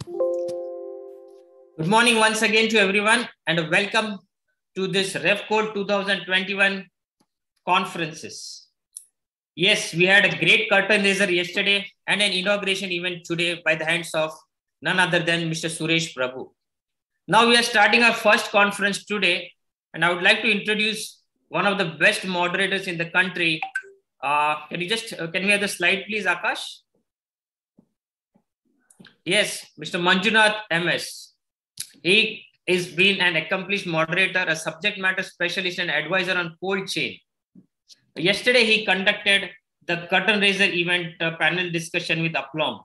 Good morning once again to everyone and welcome to this Refcold 2021 conferences. Yes, we had a great curtain raiser yesterday and an inauguration event today by the hands of none other than Mr. Suresh Prabhu. Now we are starting our first conference today and I would like to introduce one of the best moderators in the country. Can we have the slide please, Akash? Yes, Mr. Manjunath MS. He has been an accomplished moderator, a subject matter specialist and advisor on cold chain. Yesterday, he conducted the curtain raiser event panel discussion with aplomb.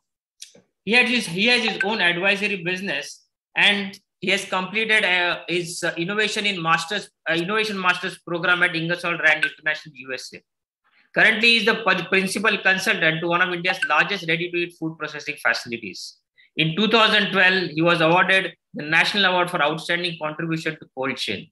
He has his own advisory business and he has completed his innovation masters program at Ingersoll Rand International, USA. Currently, he is the principal consultant to one of India's largest ready-to-eat food processing facilities. In 2012, he was awarded the National Award for Outstanding Contribution to Cold Chain.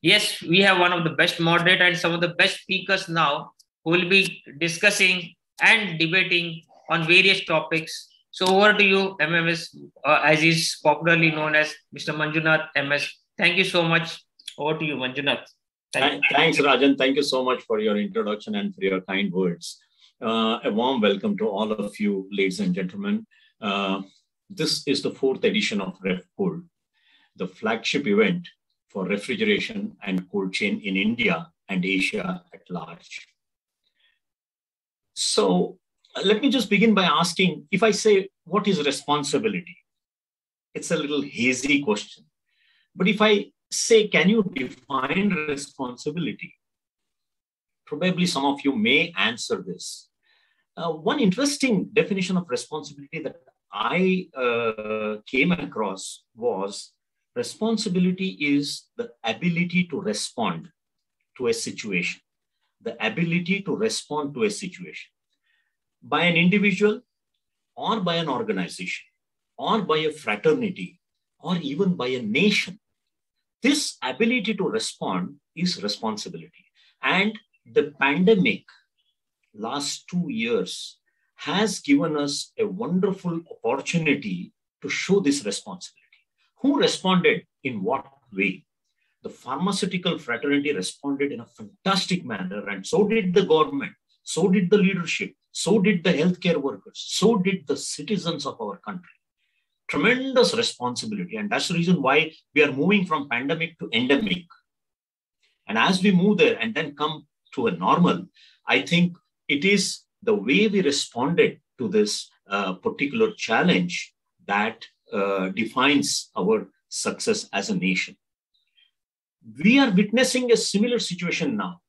Yes, we have one of the best moderators and some of the best speakers now who will be discussing and debating on various topics. So over to you, MMS, as is popularly known as Mr. Manjunath MS. Thank you so much. Over to you, Manjunath. Thanks, Rajan. Thank you so much for your introduction and for your kind words. A warm welcome to all of you, ladies and gentlemen. This is the 4th edition of Refcold, the flagship event for refrigeration and cold chain in India and Asia at large. So let me just begin by asking, if I say, what is responsibility? It's a little hazy question. But if I say, can you define responsibility? Probably some of you may answer this. One interesting definition of responsibility that I came across was responsibility is the ability to respond to a situation, the ability to respond to a situation by an individual or by an organization or by a fraternity or even by a nation. This ability to respond is responsibility. And the pandemic last 2 years has given us a wonderful opportunity to show this responsibility. Who responded in what way? The pharmaceutical fraternity responded in a fantastic manner, and so did the government, so did the leadership, so did the healthcare workers, so did the citizens of our country. Tremendous responsibility, and that's the reason why we are moving from pandemic to endemic. And as we move there and then come to a normal, I think it is the way we responded to this particular challenge that defines our success as a nation. We are witnessing a similar situation now.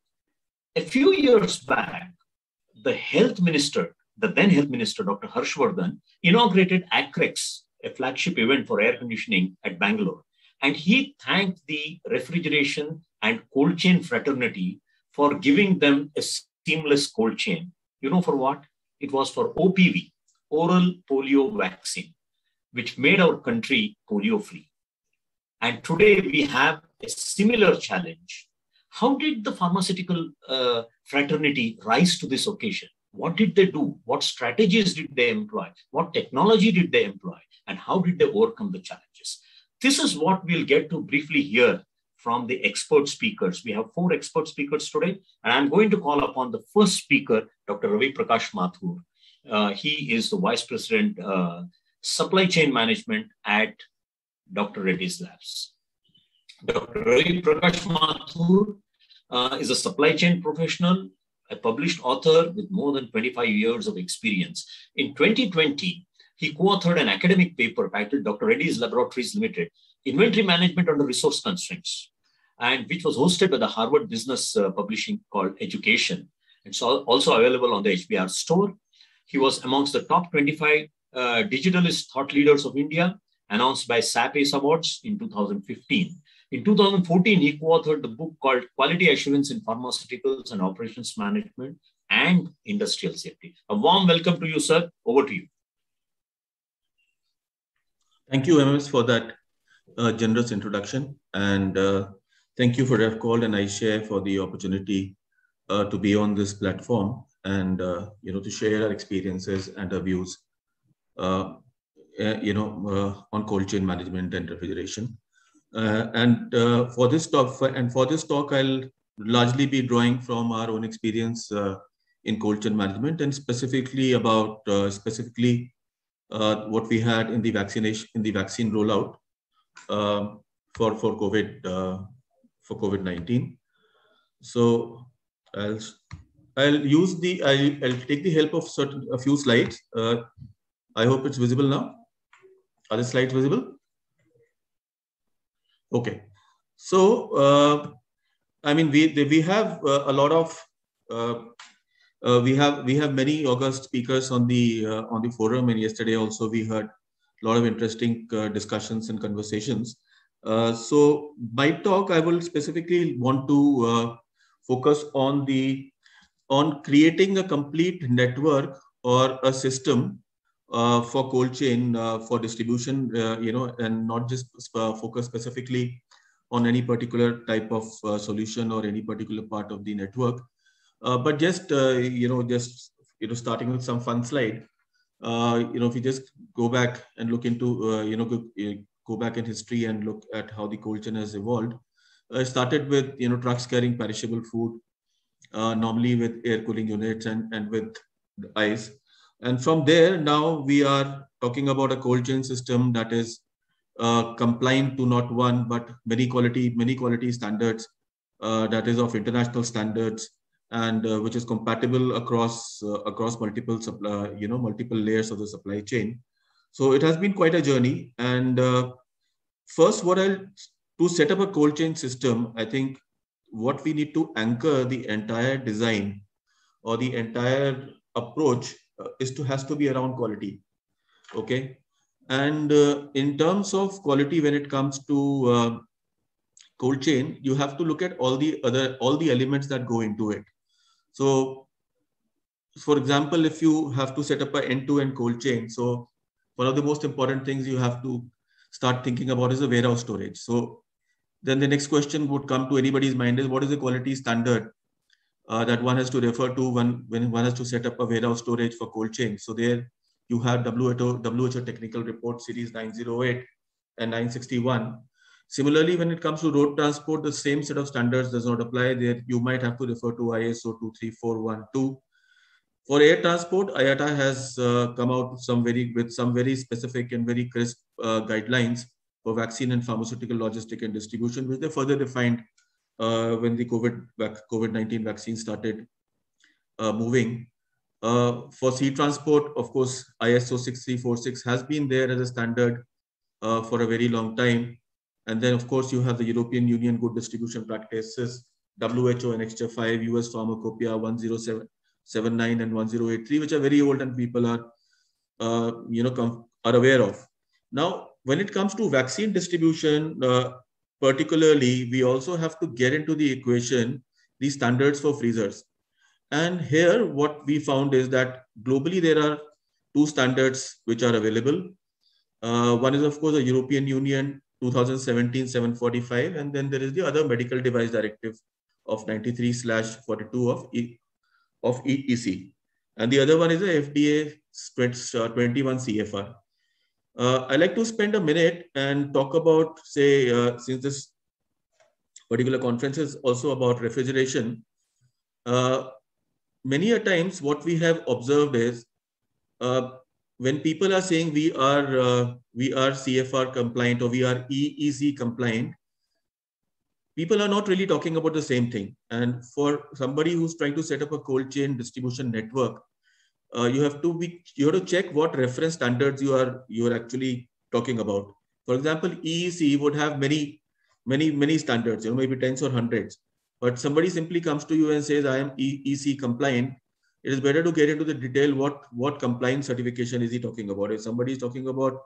A few years back, the health minister, the then health minister, Dr. Harshvardhan, inaugurated ACREX, a flagship event for air conditioning at Bangalore. And he thanked the refrigeration and cold chain fraternity for giving them a seamless cold chain. You know for what? It was for OPV, oral polio vaccine, which made our country polio free. And today we have a similar challenge. How did the pharmaceutical fraternity rise to this occasion? What did they do? What strategies did they employ? What technology did they employ? And how did they overcome the challenges? This is what we'll get to briefly hear from the expert speakers. We have 4 expert speakers today, and I'm going to call upon the first speaker, Dr. Ravi Prakash Mathur. He is the Vice President, Supply Chain Management at Dr. Reddy's Labs. Dr. Ravi Prakash Mathur is a supply chain professional, a published author with more than 25 years of experience. In 2020, he co-authored an academic paper titled Dr. Reddy's Laboratories Limited, Inventory Management Under Resource Constraints, and which was hosted by the Harvard Business Publishing called Education. It's also available on the HBR store. He was amongst the top 25 digitalist thought leaders of India, announced by SAP ACE Awards in 2015. In 2014, he co-authored the book called Quality Assurance in Pharmaceuticals and Operations Management and Industrial Safety. A warm welcome to you, sir. Over to you. Thank you, MS, for that generous introduction. And thank you for Refcold and iShare for the opportunity to be on this platform and to share our experiences and our views. on cold chain management and refrigeration. For this talk, I'll largely be drawing from our own experience in cold chain management, and specifically about what we had in the vaccine rollout for COVID-19. So I'll take the help of a few slides. I hope it's visible now. Are the slides visible? Okay. So I mean, we have a lot of we have many august speakers on the forum, and yesterday also we heard a lot of interesting discussions and conversations. So my talk, I will specifically want to focus on creating a complete network or a system for cold chain for distribution, and not just focus specifically on any particular type of solution or any particular part of the network, but just starting with some fun slide. If you just go back and look into go back in history and look at how the cold chain has evolved. It started with trucks carrying perishable food, normally with air cooling units and with ice. And from there, now we are talking about a cold chain system that is compliant to not one but many quality standards, that is of international standards, and which is compatible across multiple multiple layers of the supply chain. So it has been quite a journey. And first, to set up a cold chain system, I think what we need to anchor the entire design or the entire approach has to be around quality. Okay. And in terms of quality, when it comes to cold chain, you have to look at all the elements that go into it. So, for example, if you have to set up an end-to-end cold chain, so one of the most important things you have to start thinking about is the warehouse storage. So then the next question would come to anybody's mind is, what is the quality standard that one has to refer to when one has to set up a warehouse storage for cold chain? So there you have WHO Technical Report Series 908 and 961. Similarly, when it comes to road transport, the same set of standards does not apply. There you might have to refer to ISO 23412. For air transport, IATA has come out with some very specific and very crisp guidelines for vaccine and pharmaceutical logistic and distribution, which they further defined when the COVID-19 vaccine started moving. For sea transport, of course, ISO 6346 has been there as a standard for a very long time. And then, of course, you have the European Union Good Distribution Practices, WHO Annexure 5, US Pharmacopoeia 1079 and 1083, which are very old and people are aware of. Now, when it comes to vaccine distribution, particularly, we also have to get into the equation the standards for freezers. And here, what we found is that globally, there are two standards which are available. One is, of course, the European Union 2017-745, and then there is the other medical device directive of 93/42 of EC. And the other one is the FDA 21 CFR. I'd like to spend a minute and talk about, say, since this particular conference is also about refrigeration, many a times what we have observed is when people are saying we are CFR compliant or we are EEC compliant, people are not really talking about the same thing. And for somebody who's trying to set up a cold chain distribution network, you have to check what reference standards you are actually talking about. For example, EEC would have many standards, maybe tens or hundreds. But somebody simply comes to you and says, I am EEC compliant. It is better to get into the detail what compliance certification is he talking about. If somebody is talking about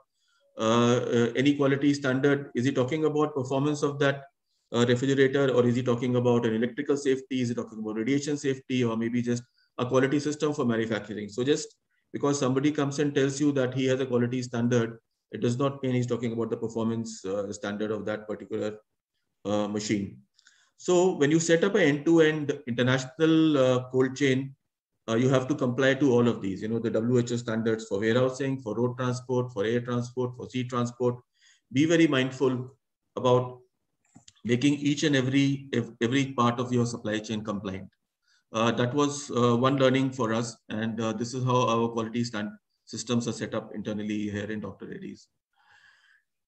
any quality standard, is he talking about performance of that refrigerator, or is he talking about an electrical safety? Is he talking about radiation safety, or maybe just a quality system for manufacturing? So just because somebody comes and tells you that he has a quality standard, it does not mean he's talking about the performance standard of that particular machine. So when you set up an end-to-end international cold chain, you have to comply to all of these, the WHO standards for warehousing, for road transport, for air transport, for sea transport. Be very mindful about making each and every part of your supply chain compliant. That was one learning for us, and this is how our quality systems are set up internally here in Dr. Reddy's.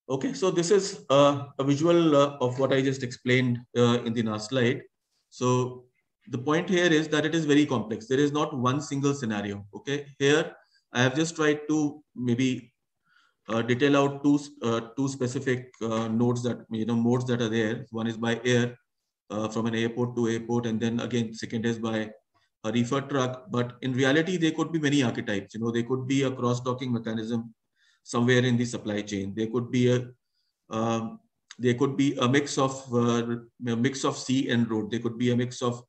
Okay, so this is a visual of what I just explained in the last slide. So the point here is that it is very complex. There is not one single scenario. Okay, here I have just tried to maybe detail out two specific nodes that modes that are there. One is by air from an airport to airport, and then again second is by a reefer truck. But in reality, there could be many archetypes. There could be a cross-docking mechanism somewhere in the supply chain. There could be a mix of sea and road. There could be a mix of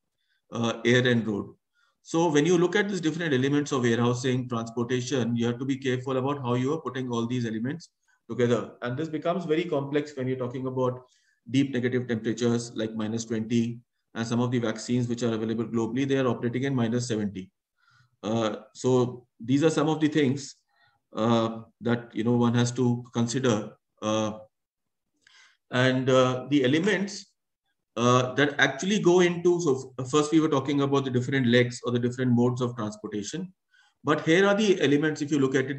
air and road. So when you look at these different elements of warehousing, transportation, you have to be careful about how you are putting all these elements together. And this becomes very complex when you're talking about deep negative temperatures like -20, and some of the vaccines which are available globally, they are operating in -70. So these are some of the things that one has to consider, and the elements that actually go into. So first we were talking about the different legs or the different modes of transportation, but here are the elements. If you look at it,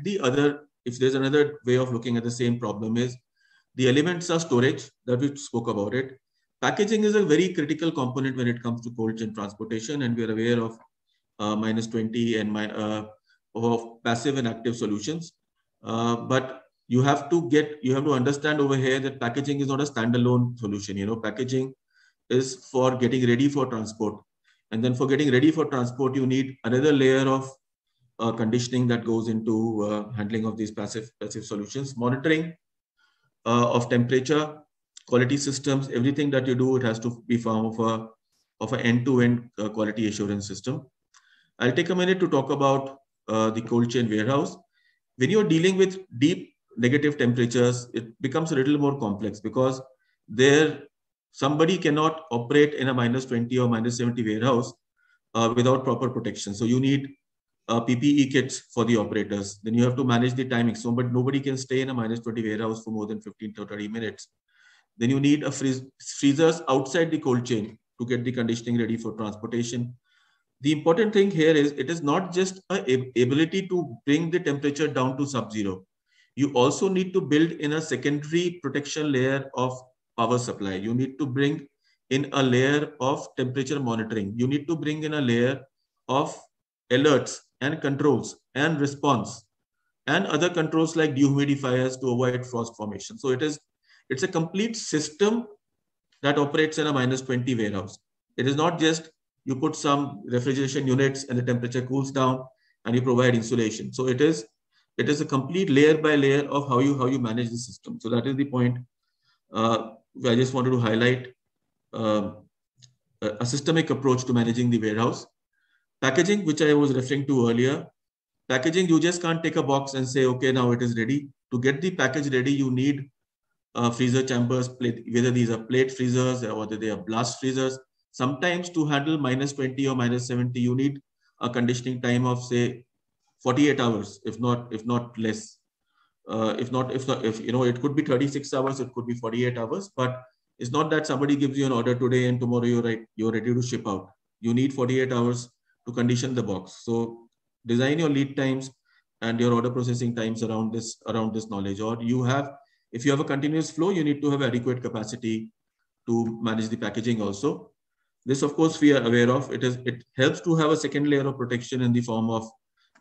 if there's another way of looking at the same problem, is the elements are storage, that we spoke about it. Packaging is a very critical component when it comes to cold chain transportation, and we are aware of -20 and of passive and active solutions. But you have to understand over here that packaging is not a standalone solution. Packaging is for getting ready for transport. And then for getting ready for transport, you need another layer of conditioning that goes into handling of these passive solutions, monitoring of temperature, quality systems, everything that you do, it has to be form of an end-to-end quality assurance system. I'll take a minute to talk about the cold chain warehouse. When you're dealing with deep negative temperatures, it becomes a little more complex, because somebody cannot operate in a -20 or -70 warehouse without proper protection. So you need PPE kits for the operators. Then you have to manage the timing. So, but nobody can stay in a -20 warehouse for more than 15 to 30 minutes. Then you need freezers outside the cold chain to get the conditioning ready for transportation. The important thing here is it is not just an ability to bring the temperature down to sub-zero. You also need to build in a secondary protection layer of power supply. You need to bring in a layer of temperature monitoring. You need to bring in a layer of alerts and controls and response and other controls like dehumidifiers to avoid frost formation. So it's a complete system that operates in a -20 warehouse. It is not just you put some refrigeration units and the temperature cools down and you provide insulation. So it is a complete layer by layer of how you manage the system. So that is the point. I just wanted to highlight a systemic approach to managing the warehouse. Packaging, which I was referring to earlier. Packaging, you just can't take a box and say, okay, now it is ready. To get the package ready, you need freezer chambers, whether these are plate freezers or whether they are blast freezers. Sometimes to handle -20 or -70, you need a conditioning time of, say, 48 hours, if not less. If it could be 36 hours, it could be 48 hours, but it's not that somebody gives you an order today and tomorrow you're ready to ship out. You need 48 hours to condition the box. So design your lead times and your order processing times around this knowledge. Or if you have a continuous flow, you need to have adequate capacity to manage the packaging also. This, of course, we are aware of. It helps to have a second layer of protection in the form of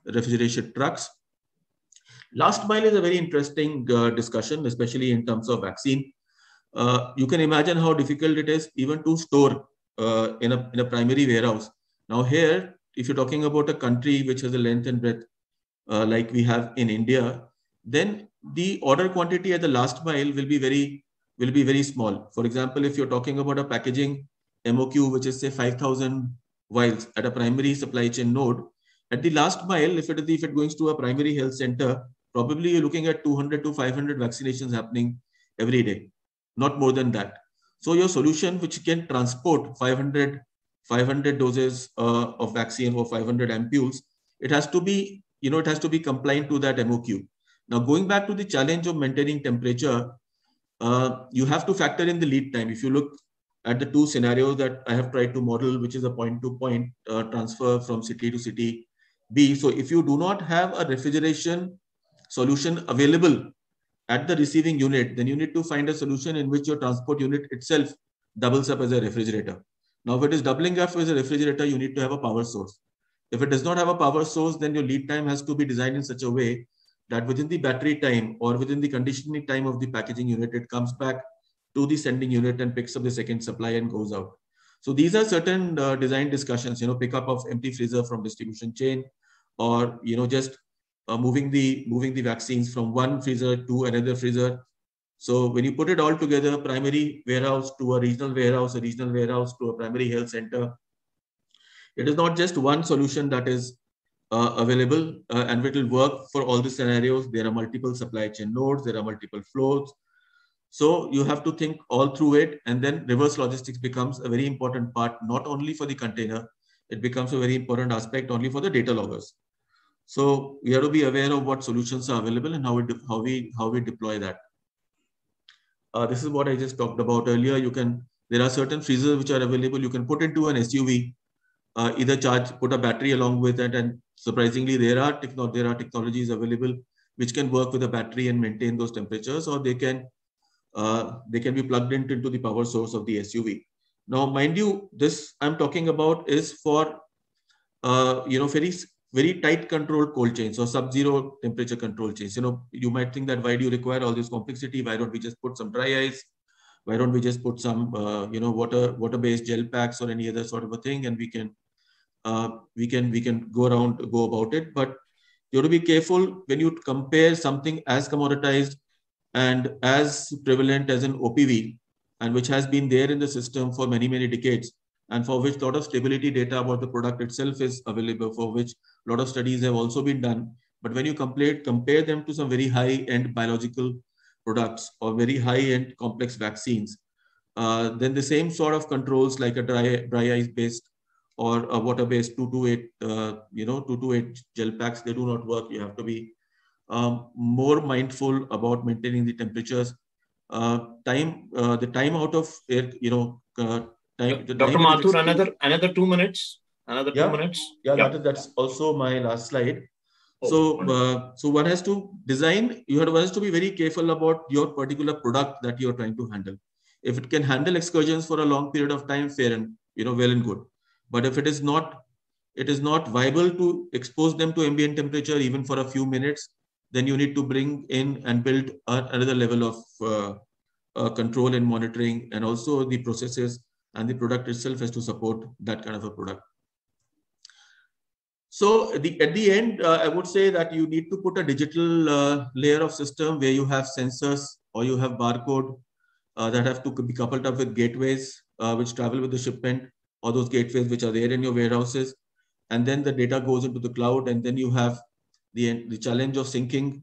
refrigeration trucks. Last mile is a very interesting discussion, especially in terms of vaccine. You can imagine how difficult it is even to store in a primary warehouse. Now here, if you're talking about a country which has a length and breadth like we have in India, then the order quantity at the last mile will be very small. For example, if you're talking about a packaging MOQ, which is say 5,000 vials at a primary supply chain node, at the last mile, if it goes to a primary health center, probably you're looking at 200 to 500 vaccinations happening every day, not more than that. So your solution, which can transport 500 500 doses of vaccine for 500 ampules, it has to be, it has to be compliant to that MOQ. Now, going back to the challenge of maintaining temperature, you have to factor in the lead time. If you look at the two scenarios that I have tried to model, which is a point-to-point transfer from city to city B. So if you do not have a refrigeration solution available at the receiving unit, then you need to find a solution in which your transport unit itself doubles up as a refrigerator. Now, if it is doubling up as a refrigerator, you need to have a power source. If it does not have a power source, then your lead time has to be designed in such a way that within the battery time or within the conditioning time of the packaging unit, it comes back to the sending unit and picks up the second supply and goes out. So these are certain design discussions, pickup of empty freezer from distribution chain, or, just moving the vaccines from one freezer to another freezer. So when you put it all together, primary warehouse to a regional warehouse to a primary health center, it is not just one solution that is available and it will work for all the scenarios. There are multiple supply chain nodes, there are multiple flows. So you have to think all through it, and then reverse logistics becomes a very important part, not only for the container, it becomes a very important aspect only for the data loggers. So we have to be aware of what solutions are available and how we deploy that. This is what I just talked about earlier. There are certain freezers which are available. You can put into an SUV, either put a battery along with it, and surprisingly, there are technologies available which can work with a battery and maintain those temperatures, or they can be plugged into the power source of the SUV. Now, mind you, this I'm talking about is for very tight controlled cold chains or sub-zero temperature control chains. You might think that why do you require all this complexity? Why don't we just put some dry ice? Why don't we just put some water-based gel packs or any other sort of a thing, and we can go about it. But you have to be careful when you compare something as commoditized and as prevalent as an OPV, and which has been there in the system for many, many decades, and for which a lot of stability data about the product itself is available, for which a lot of studies have also been done. But when you compare them to some very high-end biological products or very high-end complex vaccines, then the same sort of controls like a dry ice-based or a water-based 228 gel packs, they do not work. You have to be more mindful about maintaining the temperatures. The time out of air, Dr. Mathur, another 2 minutes. Another 2 minutes. Yeah. That's also my last slide. So one has to design. One has to be very careful about your particular product that you are trying to handle. If it can handle excursions for a long period of time, fair and well and good. But if it is not viable to expose them to ambient temperature even for a few minutes, then you need to bring in and build another level of control and monitoring, and also the processes and the product itself has to support that kind of a product. So at the end, I would say that you need to put a digital layer of system where you have sensors or you have barcode that have to be coupled up with gateways which travel with the shipment, or those gateways which are there in your warehouses. And then the data goes into the cloud, and then you have the challenge of syncing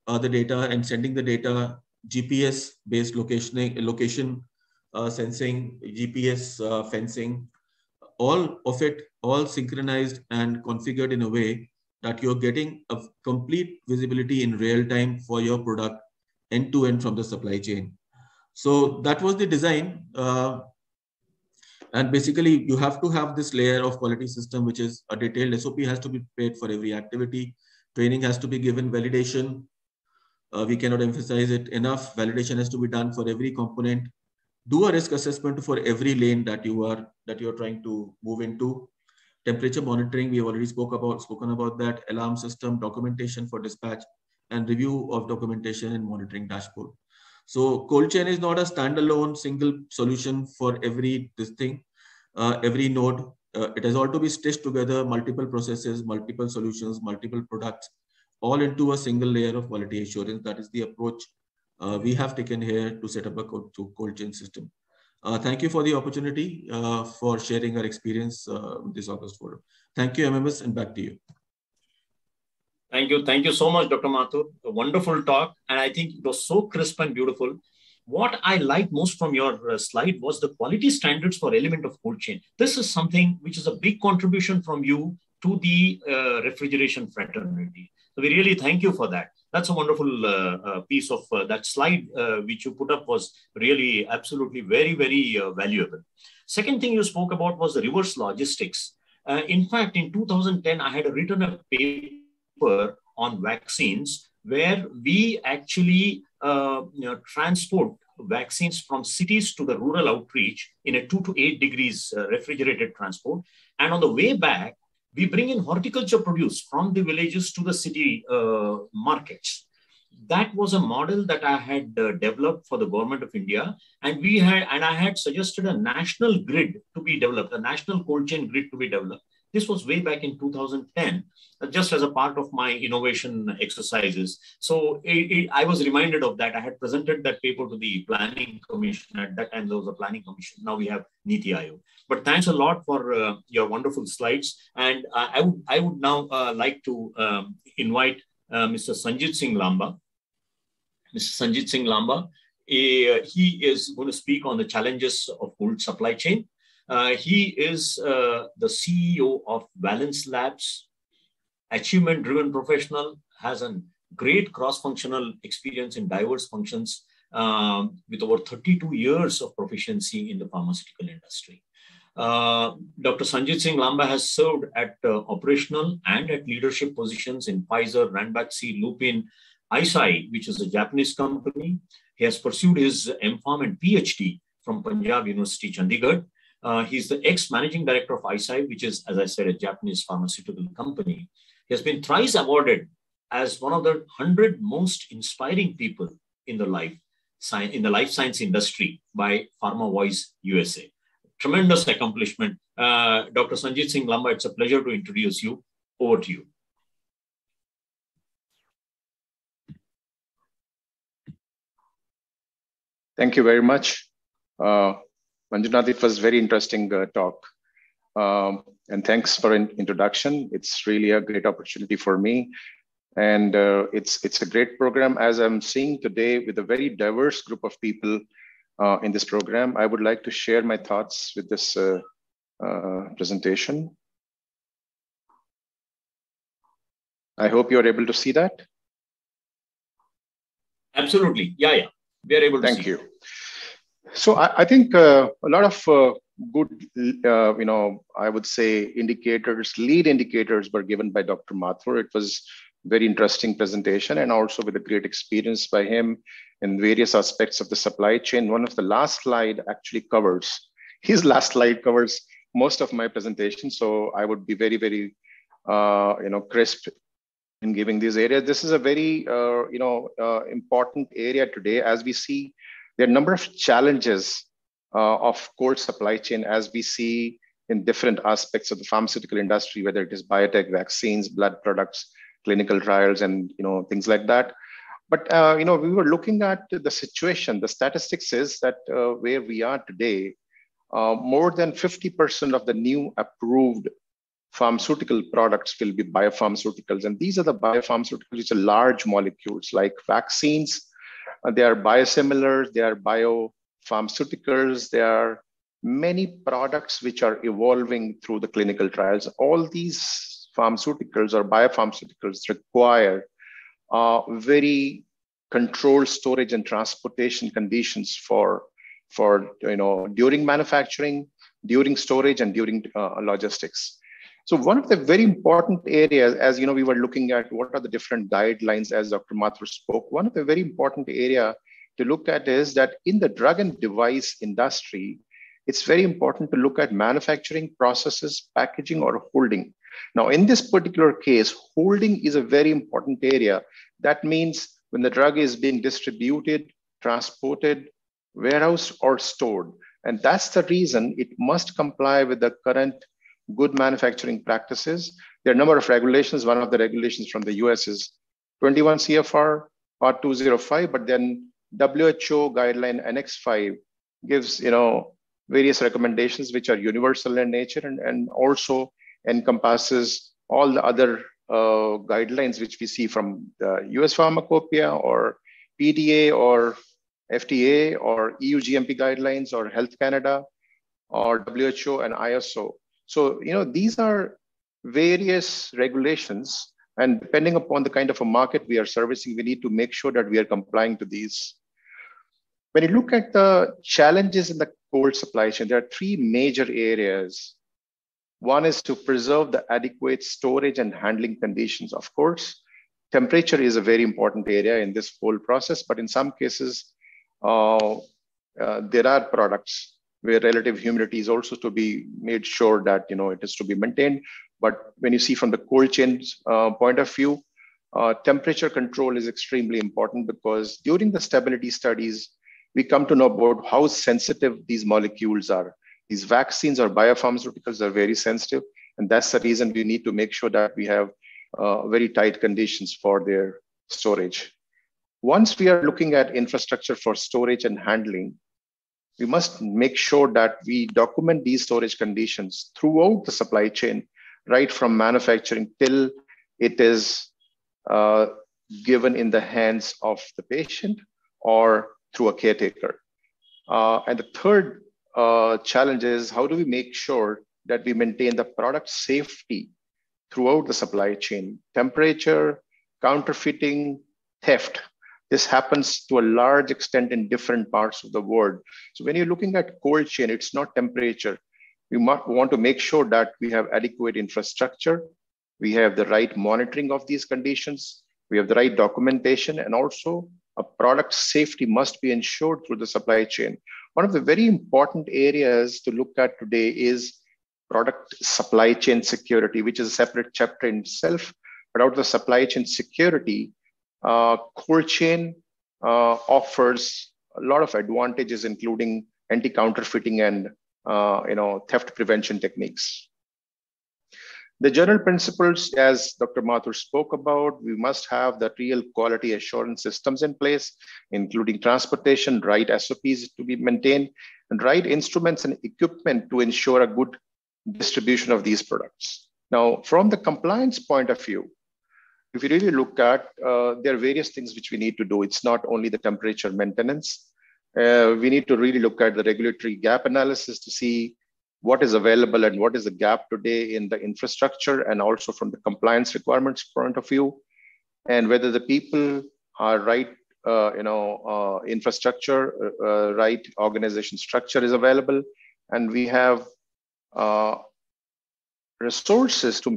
the data and sending the data, GPS-based location sensing, GPS fencing, all of it, all synchronized and configured in a way that you're getting a complete visibility in real time for your product end to end from the supply chain. So that was the design. And basically, you have to have this layer of quality system, which is a detailed SOP has to be prepared for every activity. Training has to be given, validation. We cannot emphasize it enough. Validation has to be done for every component. Do a risk assessment for every lane that you are trying to move into. Temperature monitoring, we have already spoken about that. Alarm system, documentation for dispatch, and review of documentation and monitoring dashboard. So cold chain is not a standalone single solution for every every node. It has all to be stitched together, multiple processes, multiple solutions, multiple products, all into a single layer of quality assurance. That is the approach we have taken here to set up a cold chain system. Thank you for the opportunity for sharing our experience with this August forum. Thank you, MMS, and back to you. Thank you so much, Dr. Mathur. A wonderful talk, and I think it was so crisp and beautiful. what I liked most from your slide was the quality standards for element of cold chain. This is something which is a big contribution from you to the refrigeration fraternity. So we really thank you for that. That's a wonderful piece of that slide which you put up was really absolutely very, very valuable. Second thing you spoke about was the reverse logistics. In fact, in 2010, I had written a paper on vaccines where we actually transport vaccines from cities to the rural outreach in a 2 to 8 degrees refrigerated transport. And on the way back, we bring in horticulture produce from the villages to the city markets. That was a model that I had developed for the government of India. And I had suggested a national grid to be developed, a national cold chain grid to be developed. This was way back in 2010, just as a part of my innovation exercises. So I was reminded of that. I had presented that paper to the Planning Commission. At that time, there was a Planning Commission. Now we have Niti Aayog. But thanks a lot for your wonderful slides. And I would now like to invite Mr. Sanjit Singh Lamba. Mr. Sanjit Singh Lamba, he is going to speak on the challenges of cold supply chain. He is the CEO of Valence Labs, achievement-driven professional, has a great cross-functional experience in diverse functions with over 32 years of proficiency in the pharmaceutical industry. Dr. Sanjit Singh Lamba has served at operational and at leadership positions in Pfizer, Ranbaxy, Lupin, Eisai, which is a Japanese company. He has pursued his MPharm and PhD from Punjab University, Chandigarh. He's the ex-managing director of Eisai, which is, as I said, a Japanese pharmaceutical company. He has been thrice awarded as one of the 100 most inspiring people in the life science industry by Pharma Voice USA. Tremendous accomplishment. Dr. Sanjit Singh Lamba, it's a pleasure to introduce you. Over to you. Thank you very much. Manjunath, it was very interesting talk. And thanks for an introduction. It's really a great opportunity for me. And it's a great program. As I'm seeing today with a very diverse group of people in this program, I would like to share my thoughts with this presentation. I hope you're able to see that. Absolutely. Yeah. We are able to see. Thank you. So I think a lot of good, I would say indicators, lead indicators were given by Dr. Mathur. It was very interesting presentation and also with a great experience by him in various aspects of the supply chain. One of the last slide actually covers, his last slide covers most of my presentation. So I would be very, very, crisp in giving these areas. This is a very, important area today. As we see, there are a number of challenges of cold supply chain as we see in different aspects of the pharmaceutical industry, whether it is biotech, vaccines, blood products, clinical trials, and things like that. But we were looking at the situation. The statistics is that where we are today, more than 50% of the new approved pharmaceutical products will be biopharmaceuticals. And these are the biopharmaceuticals, which are large molecules like vaccines. They are biosimilars, they are biopharmaceuticals. There are many products which are evolving through the clinical trials. All these pharmaceuticals or biopharmaceuticals require very controlled storage and transportation conditions for during manufacturing, during storage, and during logistics. So one of the very important areas, as we were looking at what are the different guidelines as Dr. Mathur spoke, one of the very important area to look at is that in the drug and device industry, it's very important to look at manufacturing processes, packaging, or holding. Now, in this particular case, holding is a very important area. That means when the drug is being distributed, transported, warehoused, or stored. And that's the reason it must comply with the current good manufacturing practices. There are a number of regulations. One of the regulations from the US is 21 CFR Part 205, but then WHO guideline Annex 5 gives various recommendations which are universal in nature and also encompasses all the other guidelines which we see from the US Pharmacopoeia or PDA or FDA or EU GMP guidelines or Health Canada or WHO and ISO. So, these are various regulations, and depending upon the kind of a market we are servicing, we need to make sure that we are complying to these. When you look at the challenges in the cold supply chain, there are three major areas. One is to preserve the adequate storage and handling conditions. Of course, temperature is a very important area in this whole process, but in some cases, there are products where relative humidity is also to be made sure that it is to be maintained. But when you see from the cold chain point of view, temperature control is extremely important, because during the stability studies, we come to know about how sensitive these molecules are. These vaccines or biopharmaceuticals are very sensitive, and that's the reason we need to make sure that we have very tight conditions for their storage. Once we are looking at infrastructure for storage and handling, we must make sure that we document these storage conditions throughout the supply chain, right from manufacturing till it is given in the hands of the patient or through a caretaker. And the third challenge is, how do we make sure that we maintain the product safety throughout the supply chain? Temperature, counterfeiting, theft. This happens to a large extent in different parts of the world. So when you're looking at cold chain, it's not temperature. We want to make sure that we have adequate infrastructure. We have the right monitoring of these conditions. We have the right documentation, and also a product safety must be ensured through the supply chain. One of the very important areas to look at today is product supply chain security, which is a separate chapter in itself. But out of the supply chain security, cold chain offers a lot of advantages, including anti-counterfeiting and theft prevention techniques. The general principles, as Dr. Mathur spoke about, we must have the real quality assurance systems in place, including transportation, right SOPs to be maintained, and right instruments and equipment to ensure a good distribution of these products. Now, from the compliance point of view, if you really look at, there are various things which we need to do. It's not only the temperature maintenance. We need to really look at the regulatory gap analysis to see what is available and what is the gap today in the infrastructure, and also from the compliance requirements point of view, and whether the people are right, infrastructure, right organization structure is available, and we have resources to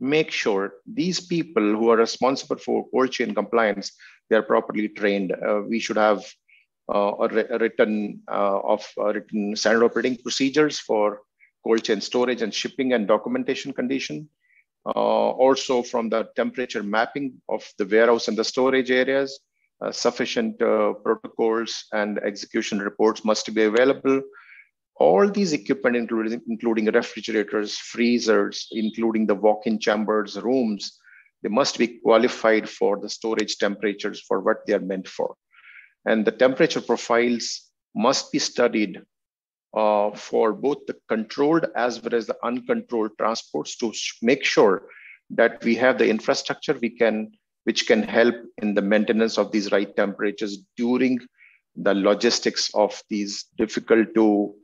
make sure these people who are responsible for cold chain compliance, they are properly trained. We should have a written standard operating procedures for cold chain storage and shipping and documentation condition. Also from the temperature mapping of the warehouse and the storage areas, sufficient protocols and execution reports must be available. All these equipment, including refrigerators, freezers, including the walk-in chambers, rooms, they must be qualified for the storage temperatures for what they are meant for. And the temperature profiles must be studied for both the controlled as well as the uncontrolled transports to make sure that we have the infrastructure which can help in the maintenance of these right temperatures during the logistics of these difficult to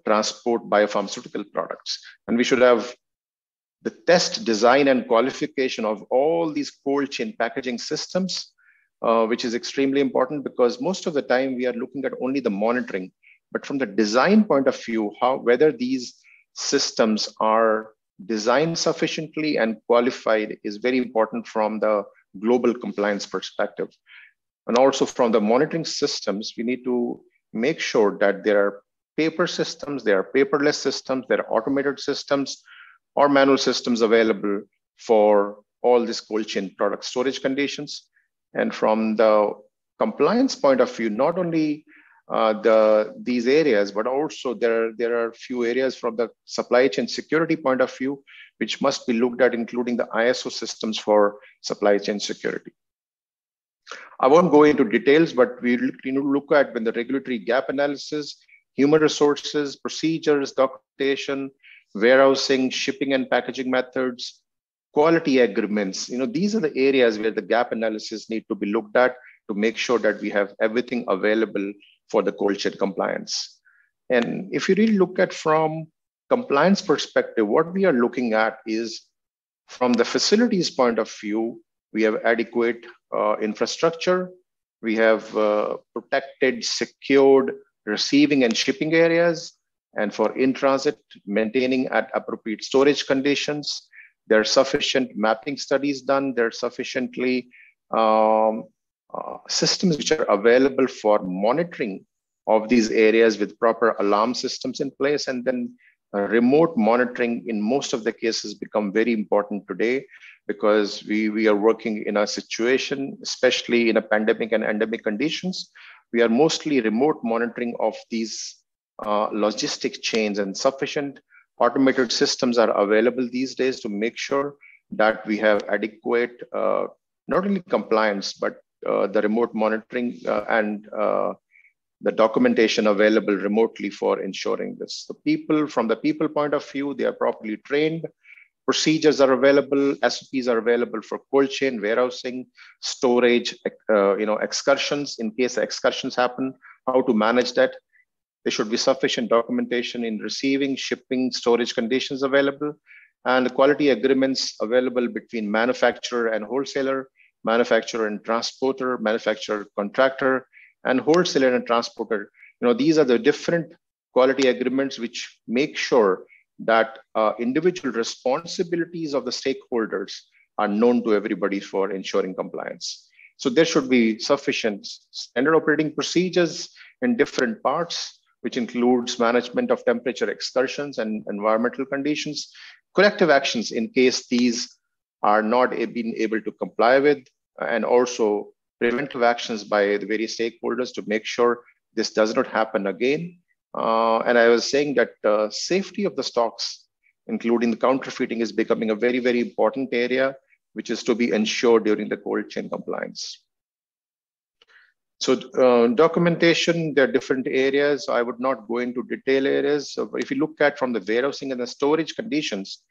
transport biopharmaceutical products. And we should have the test, design, and qualification of all these cold chain packaging systems, which is extremely important, because most of the time we are looking at only the monitoring. But from the design point of view, whether these systems are designed sufficiently and qualified is very important from the global compliance perspective. And also from the monitoring systems, we need to make sure that there are paper systems, there are paperless systems, there are automated systems or manual systems available for all these cold chain product storage conditions. And from the compliance point of view, not only these areas, but also there are few areas from the supply chain security point of view, which must be looked at, including the ISO systems for supply chain security. I won't go into details, but we look at when the regulatory gap analysis, human resources, procedures, documentation, warehousing, shipping and packaging methods, quality agreements. These are the areas where the gap analysis need to be looked at to make sure that we have everything available for the cold chain compliance. And if you really look at from compliance perspective, what we are looking at is from the facilities point of view, we have adequate infrastructure. We have protected, secured receiving and shipping areas. And for in-transit, maintaining at appropriate storage conditions. There are sufficient mapping studies done. There are sufficiently systems which are available for monitoring of these areas with proper alarm systems in place. And then remote monitoring in most of the cases become very important today, because we are working in a situation, especially in a pandemic and endemic conditions. We are mostly remote monitoring of these logistic chains, and sufficient automated systems are available these days to make sure that we have adequate, not only compliance, but the remote monitoring and the documentation available remotely for ensuring this. The people, from the people point of view, they are properly trained. Procedures are available, SOPs are available for cold chain, warehousing, storage, excursions. In case excursions happen, how to manage that. There should be sufficient documentation in receiving, shipping, storage conditions available, and quality agreements available between manufacturer and wholesaler, manufacturer and transporter, manufacturer contractor, and wholesaler and transporter. These are the different quality agreements which make sure that individual responsibilities of the stakeholders are known to everybody for ensuring compliance. So there should be sufficient standard operating procedures in different parts, which includes management of temperature excursions and environmental conditions, corrective actions in case these are not being able to comply with, and also preventive actions by the various stakeholders to make sure this does not happen again. And I was saying that safety of the stocks, including the counterfeiting, is becoming a very, very important area, which is to be ensured during the cold chain compliance. So documentation, there are different areas. I would not go into detail areas. So if you look at from the warehousing and the storage conditions,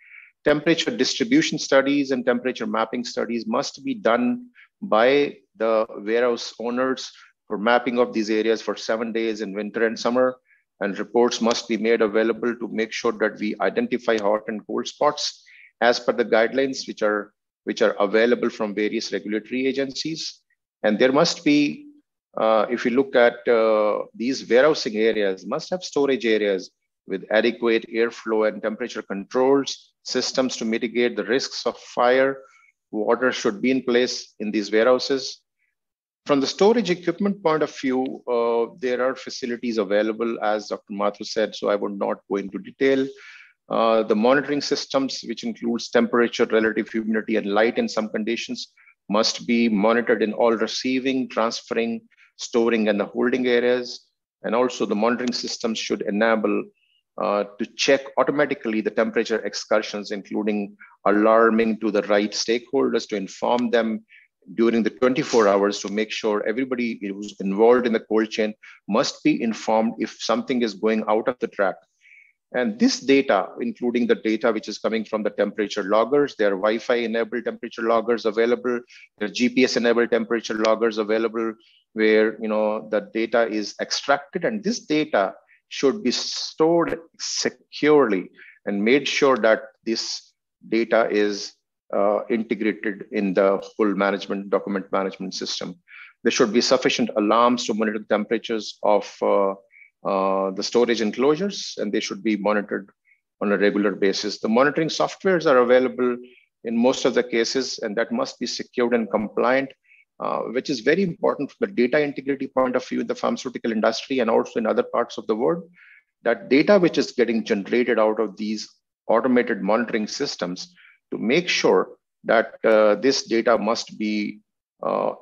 temperature distribution studies and temperature mapping studies must be done by the warehouse owners for mapping of these areas for 7 days in winter and summer. And reports must be made available to make sure that we identify hot and cold spots as per the guidelines which are available from various regulatory agencies. And there must be, if you look at these warehousing areas, must have storage areas with adequate airflow and temperature controls, systems to mitigate the risks of fire. Water should be in place in these warehouses. From the storage equipment point of view, there are facilities available, as Dr. Mathur said, so I would not go into detail. The monitoring systems, which includes temperature, relative humidity, and light in some conditions, must be monitored in all receiving, transferring, storing, and the holding areas. And also the monitoring systems should enable to check automatically the temperature excursions, including alarming to the right stakeholders to inform them during the 24 hours to make sure everybody who's involved in the cold chain must be informed if something is going out of the track. And this data, including the data which is coming from the temperature loggers, there are Wi-Fi enabled temperature loggers available, there are GPS enabled temperature loggers available, where the data is extracted, and this data should be stored securely and made sure that this data is integrated in the full document management system. There should be sufficient alarms to monitor the temperatures of the storage enclosures, and they should be monitored on a regular basis. The monitoring softwares are available in most of the cases, and that must be secured and compliant, which is very important from the data integrity point of view in the pharmaceutical industry and also in other parts of the world. That data which is getting generated out of these automated monitoring systems, to make sure that this data must be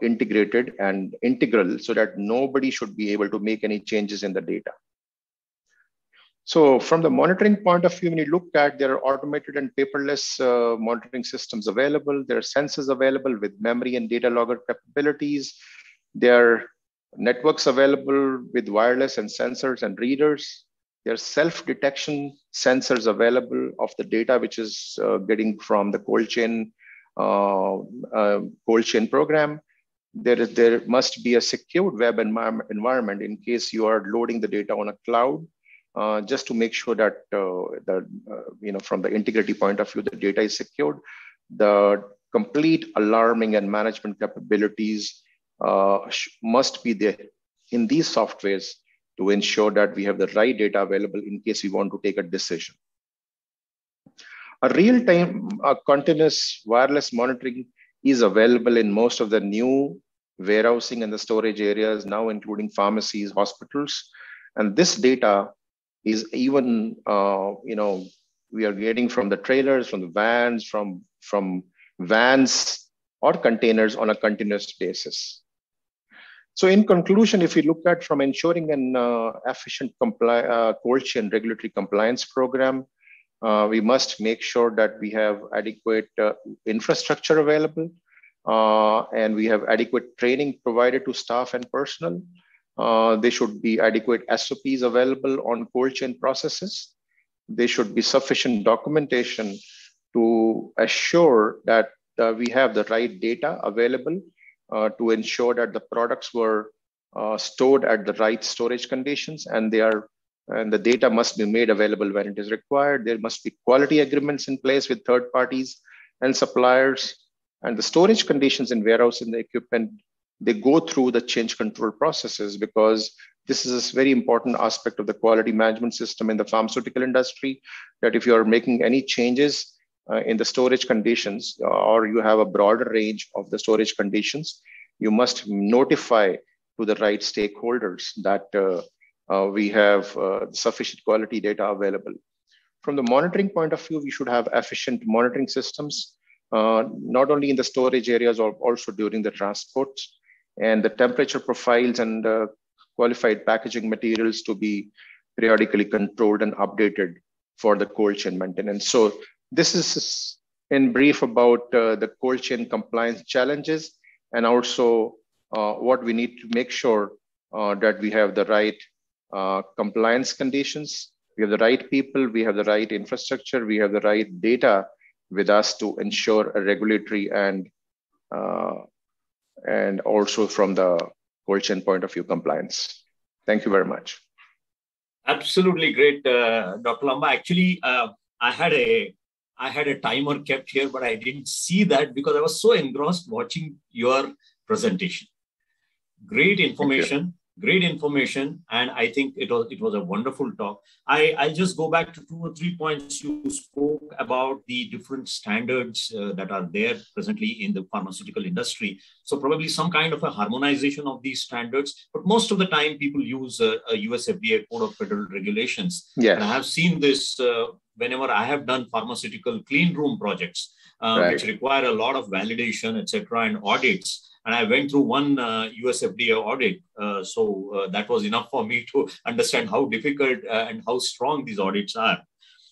integrated and integral so that nobody should be able to make any changes in the data. So from the monitoring point of view, when you look at, there are automated and paperless monitoring systems available. There are sensors available with memory and data logger capabilities. There are networks available with wireless and sensors and readers. There are self-detection sensors available of the data which is getting from the cold chain program. there must be a secured web environment in case you are loading the data on a cloud, just to make sure that from the integrity point of view, the data is secured. The complete alarming and management capabilities must be there in these softwares to ensure that we have the right data available in case we want to take a decision. A real-time continuous wireless monitoring is available in most of the new warehousing and the storage areas now, including pharmacies, hospitals. And this data is even, we are getting from the trailers, from the vans, from vans or containers on a continuous basis. So in conclusion, if we look at from ensuring an efficient cold chain regulatory compliance program, we must make sure that we have adequate infrastructure available, and we have adequate training provided to staff and personnel. There should be adequate SOPs available on cold chain processes. There should be sufficient documentation to assure that we have the right data available to ensure that the products were stored at the right storage conditions, and the data must be made available when it is required. There must be quality agreements in place with third parties and suppliers, and the storage conditions in warehouse and the equipment, they go through the change control processes, because this is a very important aspect of the quality management system in the pharmaceutical industry, that if you are making any changes in the storage conditions, or you have a broader range of the storage conditions, you must notify to the right stakeholders that we have sufficient quality data available. From the monitoring point of view, we should have efficient monitoring systems, not only in the storage areas, or also during the transport, and the temperature profiles and qualified packaging materials to be periodically controlled and updated for the cold chain maintenance. So this is in brief about the cold chain compliance challenges, and also what we need to make sure that we have the right compliance conditions, we have the right people, we have the right infrastructure, we have the right data with us to ensure a regulatory and also from the cold chain point of view compliance. Thank you very much. Absolutely great, Dr. Lamba. Actually, I had a timer kept here, but I didn't see that because I was so engrossed watching your presentation. Great information. Great information, and I think it was a wonderful talk. I'll just go back to 2 or 3 points you spoke about, the different standards that are there presently in the pharmaceutical industry. So probably some kind of a harmonization of these standards, but most of the time people use a US FDA Code of Federal Regulations. Yes. And I have seen this whenever I have done pharmaceutical clean room projects, which require a lot of validation, etc., and audits. And I went through one US FDA audit. So that was enough for me to understand how difficult and how strong these audits are.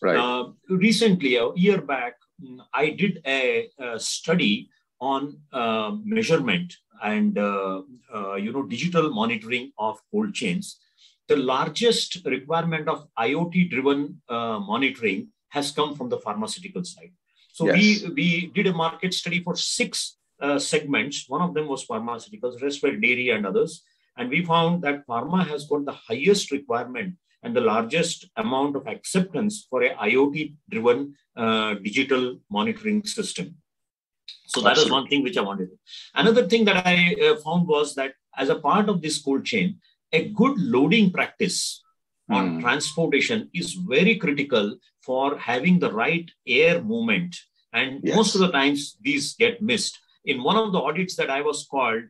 Right. Recently, a year back, I did a study on measurement and digital monitoring of cold chains. The largest requirement of IoT-driven monitoring has come from the pharmaceutical side. So yes, we did a market study for 6 segments. One of them was pharmaceuticals, rest were dairy and others. And we found that pharma has got the highest requirement and the largest amount of acceptance for a IoT-driven digital monitoring system. So that is one thing which I wanted. Another thing that I found was that as a part of this cold chain, a good loading practice on transportation is very critical for having the right air movement. And most of the times these get missed. In one of the audits that I was called,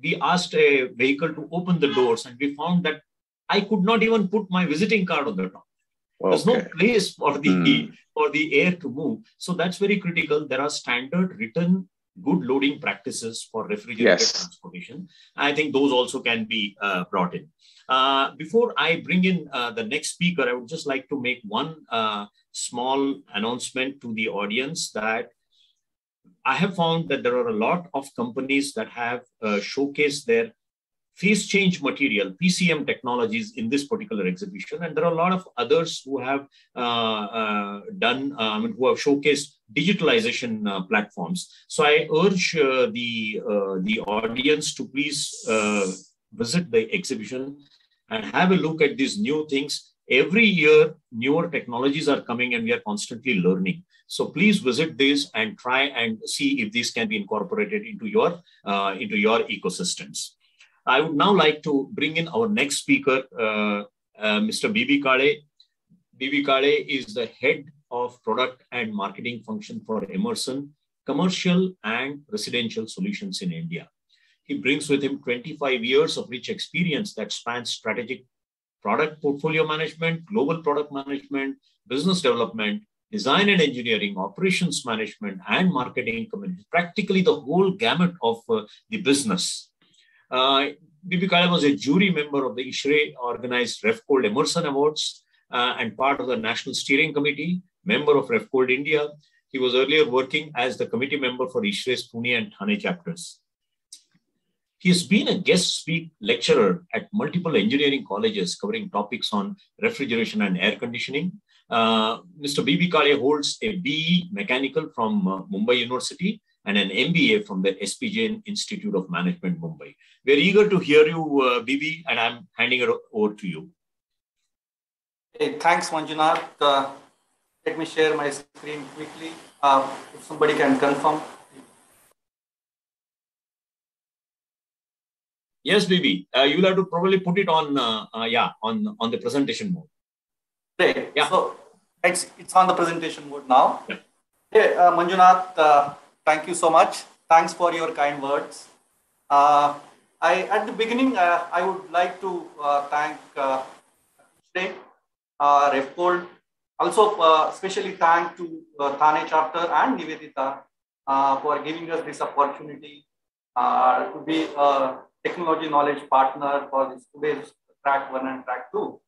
we asked a vehicle to open the doors, and we found that I could not even put my visiting card on the top. Okay. There's no place for the air to move. So that's very critical. There are standard written good loading practices for refrigerated transportation. I think those also can be brought in. Before I bring in the next speaker, I would just like to make one small announcement to the audience that I have found that there are a lot of companies that have showcased their phase change material, PCM technologies in this particular exhibition. And there are a lot of others who have who have showcased digitalization platforms. So I urge the audience to please visit the exhibition and have a look at these new things. Every year, newer technologies are coming and we are constantly learning. So please visit this and try and see if these can be incorporated into your ecosystems. I would now like to bring in our next speaker, Mr. Bibi Carde. Bibi Carde is the head of product and marketing function for Emerson, commercial and residential solutions in India. He brings with him 25 years of rich experience that spans strategic product portfolio management, global product management, business development, design and engineering, operations management, and marketing community, practically the whole gamut of the business. Bibi Carde was a jury member of the ISHRE organized Refcold Emerson Awards and part of the National Steering Committee, member of Refcold India. He was earlier working as the committee member for ISHRE's Pune and Thane chapters. He has been a guest lecturer at multiple engineering colleges covering topics on refrigeration and air conditioning. Mr. Bibi Carde holds a BE Mechanical from Mumbai University and an MBA from the SP Jain Institute of Management, Mumbai. We are eager to hear you, Bibi, and I'm handing it over to you. Hey, thanks, Manjunath. Let me share my screen quickly. If somebody can confirm. Yes, Bibi. You'll have to probably put it on, on the presentation mode. Great. Yeah. So it's on the presentation mode now. Yeah. Hey, Manjunath, thank you so much. Thanks for your kind words. At the beginning, I would like to thank Refcold. Also, especially thank to Thane chapter and Nivedita for giving us this opportunity to be a technology knowledge partner for this today's track 1 and track 2.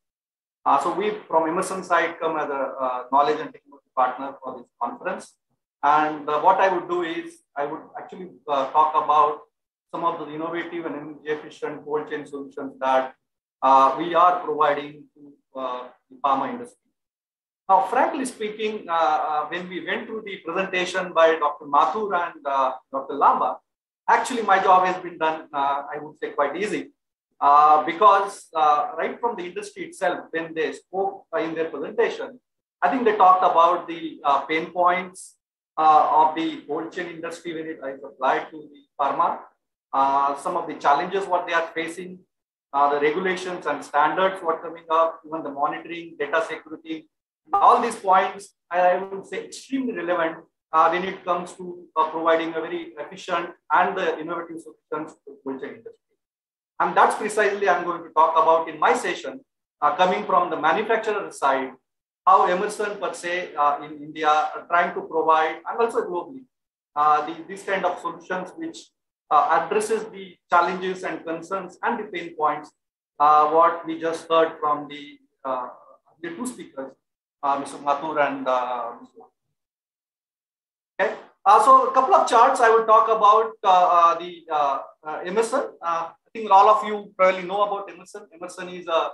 So we from Emerson side come as a knowledge and technology partner for this conference. And what I would do is I would actually talk about some of the innovative and energy efficient cold chain solutions that we are providing to the pharma industry. Now, frankly speaking, when we went through the presentation by Dr. Mathur and Dr. Lamba, actually my job has been done, I would say, quite easy. Because right from the industry itself, when they spoke in their presentation, I think they talked about the pain points of the cold chain industry when it is applied to the pharma, some of the challenges what they are facing, the regulations and standards what coming up, even the monitoring, data security, all these points I would say extremely relevant when it comes to providing a very efficient and innovative solutions to the cold chain industry. And that's precisely I'm going to talk about in my session, coming from the manufacturer side, how Emerson per se in India are trying to provide, and also globally, these kind of solutions which addresses the challenges and concerns and the pain points, what we just heard from the two speakers, Mr. Mathur and Mr. Okay. So a couple of charts I will talk about the Emerson. I think all of you probably know about Emerson. Emerson is a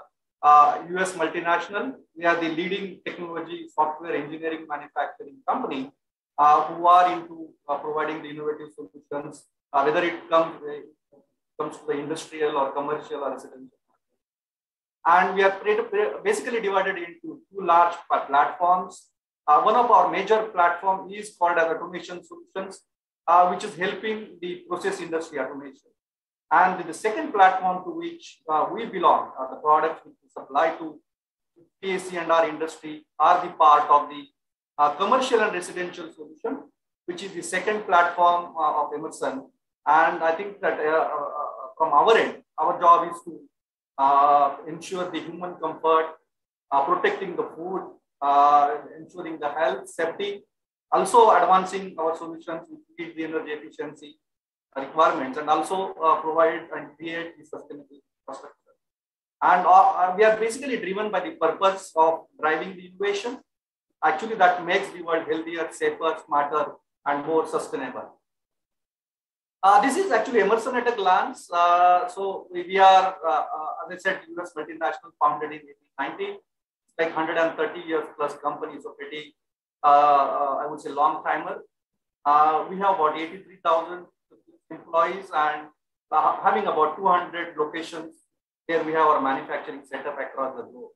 US multinational. We are the leading technology, software engineering manufacturing company who are into providing the innovative solutions, whether it comes to the industrial or commercial or residential. And we are basically divided into two large platforms. One of our major platform is called as automation solutions, which is helping the process industry automation. And the second platform to which we belong, the products which we supply to PAC and our industry, are the part of the commercial and residential solution, which is the second platform of Emerson. And I think that from our end, our job is to ensure the human comfort, protecting the food, ensuring the health, safety, also advancing our solutions which meet the energy efficiency requirements, and also provide and create the sustainable infrastructure. And we are basically driven by the purpose of driving the innovation, actually that makes the world healthier, safer, smarter, and more sustainable. This is actually Emerson at a glance. So we are, as I said, US multinational, founded in 1890, like 130 years plus company, so pretty I would say, long timer. We have about 83,000 employees and having about 200 locations. Here we have our manufacturing setup across the globe.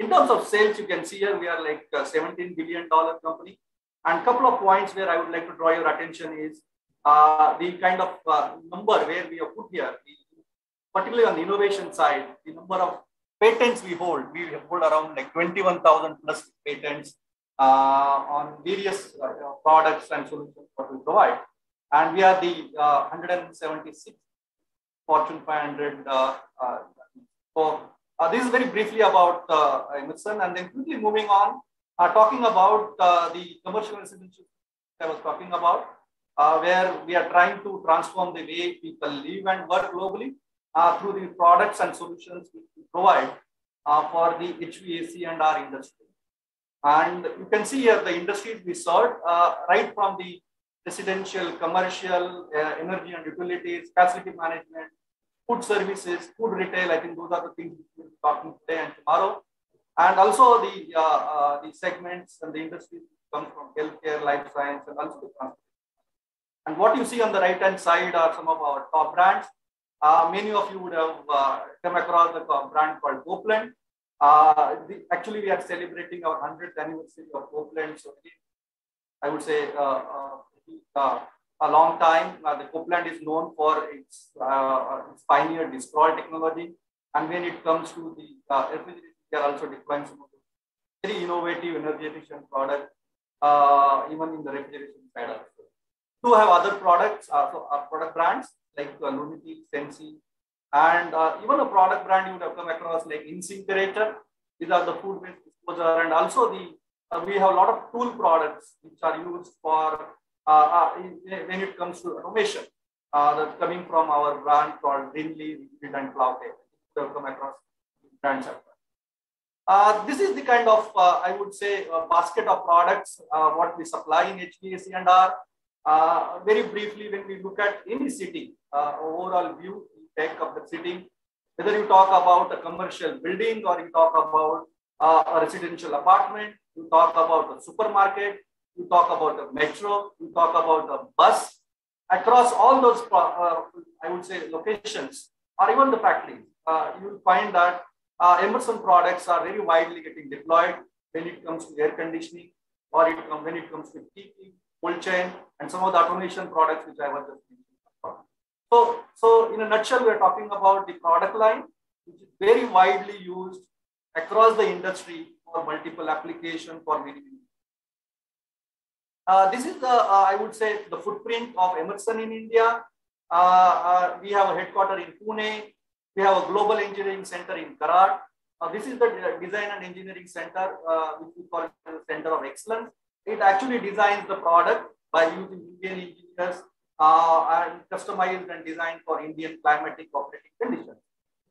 In terms of sales, you can see here we are like a $17 billion company. And a couple of points where I would like to draw your attention is the kind of number where we have put here, particularly on the innovation side, the number of patents we hold around like 21,000 plus patents on various products and solutions that we provide. And we are the 176 Fortune 500. So this is very briefly about Emerson, and then quickly moving on, talking about the commercial residential I was talking about, where we are trying to transform the way people live and work globally through the products and solutions which we provide for the HVAC and our industry. And you can see here the industries we serve, right from the residential, commercial, energy and utilities, facility management, food services, food retail. I think those are the things we'll be talking today and tomorrow. And also the segments and the industries come from healthcare, life science, and also the transport. And what you see on the right-hand side are some of our top brands. Many of you would have come across the brand called Copeland. Actually, we are celebrating our 100th anniversary of Copeland. So I would say a long time. The Copeland is known for its pioneered Refcold technology. And when it comes to the refrigeration, we are also deploying some of the very innovative energy efficient products, even in the refrigeration side also. We have other products, product brands like Lunity, Sensi, and even a product brand you would have come across like Incinerator. These are the food-based disposer, and also we have a lot of tool products which are used for when it comes to automation. That's coming from our brand called Rinley, Rigid, and Cloudtech. You have come across brands. This is the kind of I would say basket of products what we supply in HVAC and R. Very briefly, when we look at any city, overall view, take of the city, whether you talk about a commercial building or you talk about a residential apartment, you talk about a supermarket, you talk about a metro, you talk about a bus, across all those, I would say, locations, or even the factories, you will find that Emerson products are very widely getting deployed when it comes to air conditioning, or when it comes to heating, cold chain, and some of the automation products which I was just mentioning. So in a nutshell, we are talking about the product line, which is very widely used across the industry for multiple applications for many. This is the, I would say, the footprint of Emerson in India. We have a headquarters in Pune. We have a global engineering center in Karad. This is the design and engineering center, which we call the Center of Excellence. It actually designs the product by using Indian engineers and customized and designed for Indian climatic operating conditions.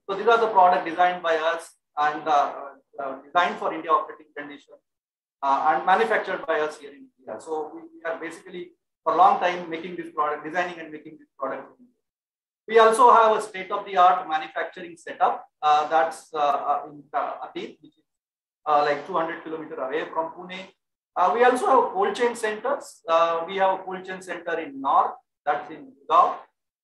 So these are the products designed by us and designed for India operating conditions and manufactured by us here in India. So we are basically for a long time making this product, designing and making this product. We also have a state-of-the-art manufacturing setup that's in Atit, which is like 200 kilometers away from Pune. We also have cold chain centers. We have a cold chain center in North, that's in Gurgaon.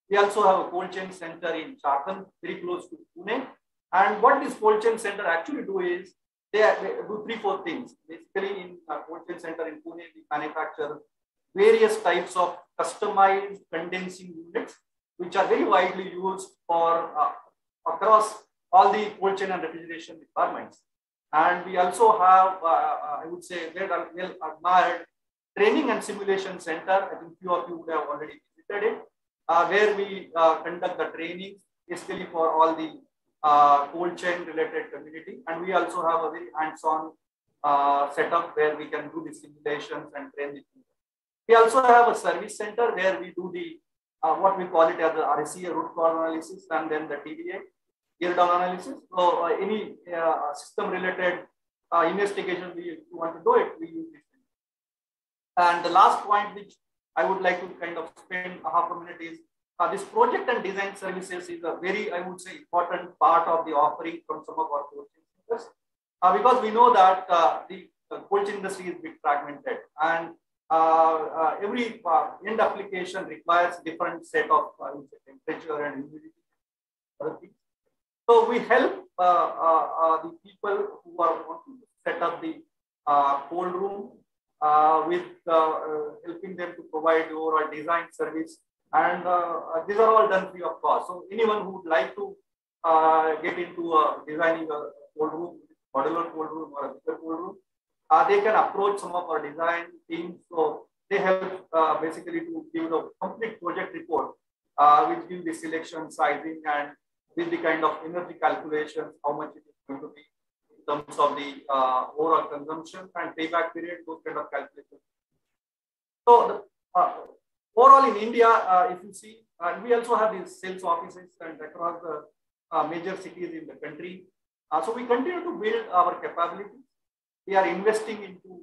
We also have a cold chain center in Chakan, very close to Pune. And what this cold chain center actually do is, they do 3-4 things. Basically, in a cold chain center in Pune, we manufacture various types of customized condensing units, which are very widely used for across all the cold chain and refrigeration requirements. And we also have, I would say, well admired training and simulation center. I think few of you would have already visited it, where we conduct the training basically for all the cold chain related community. And we also have a very hands-on setup where we can do the simulations and train the people. We also have a service center where we do the what we call it as the RCA, root cause analysis, and then the TDA, tear down analysis. So any system related investigation we want to do it, we use this. And the last point which I would like to kind of spend a half a minute is this project and design services is a very, I would say, important part of the offering from some of our coaching centers. Because we know that the cold chain industry is bit fragmented, and every end application requires different set of temperature and humidity, other things. So we help the people who are wanting to set up the cold room with helping them to provide the overall design service, and these are all done free of cost. So anyone who would like to get into designing a cold room, modular cold room or a bigger cold room, they can approach some of our design teams. So they help basically to give the complete project report, which gives the selection, sizing, and with the kind of energy calculations, how much it is going to be in terms of the overall consumption and payback period, those kind of calculations. So overall in India, if you see, we also have these sales offices and across the major cities in the country. So we continue to build our capabilities. We are investing into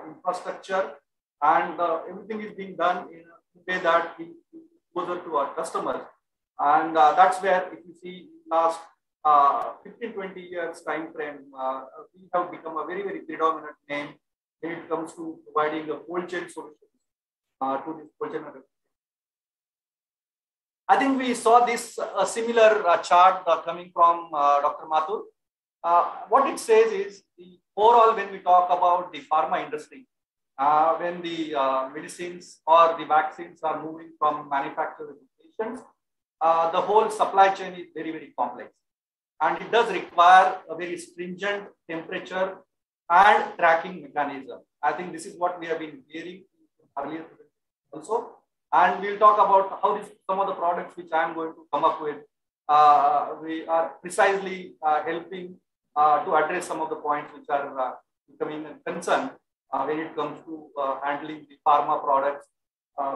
infrastructure, and everything is being done in a way that we closer to our customers. And that's where, if you see, last 15-20 years time frame, we have become a very, very predominant name when it comes to providing a cold chain solution to this cold chain. I think we saw this similar chart coming from Dr. Mathur. What it says is, the overall, when we talk about the pharma industry, when the medicines or the vaccines are moving from manufacturers to patients, the whole supply chain is very, very complex. And it does require a very stringent temperature and tracking mechanism. I think this is what we have been hearing earlier also. And we'll talk about how some of the products which I'm going to come up with, we are precisely helping to address some of the points which are becoming a concern when it comes to handling the pharma products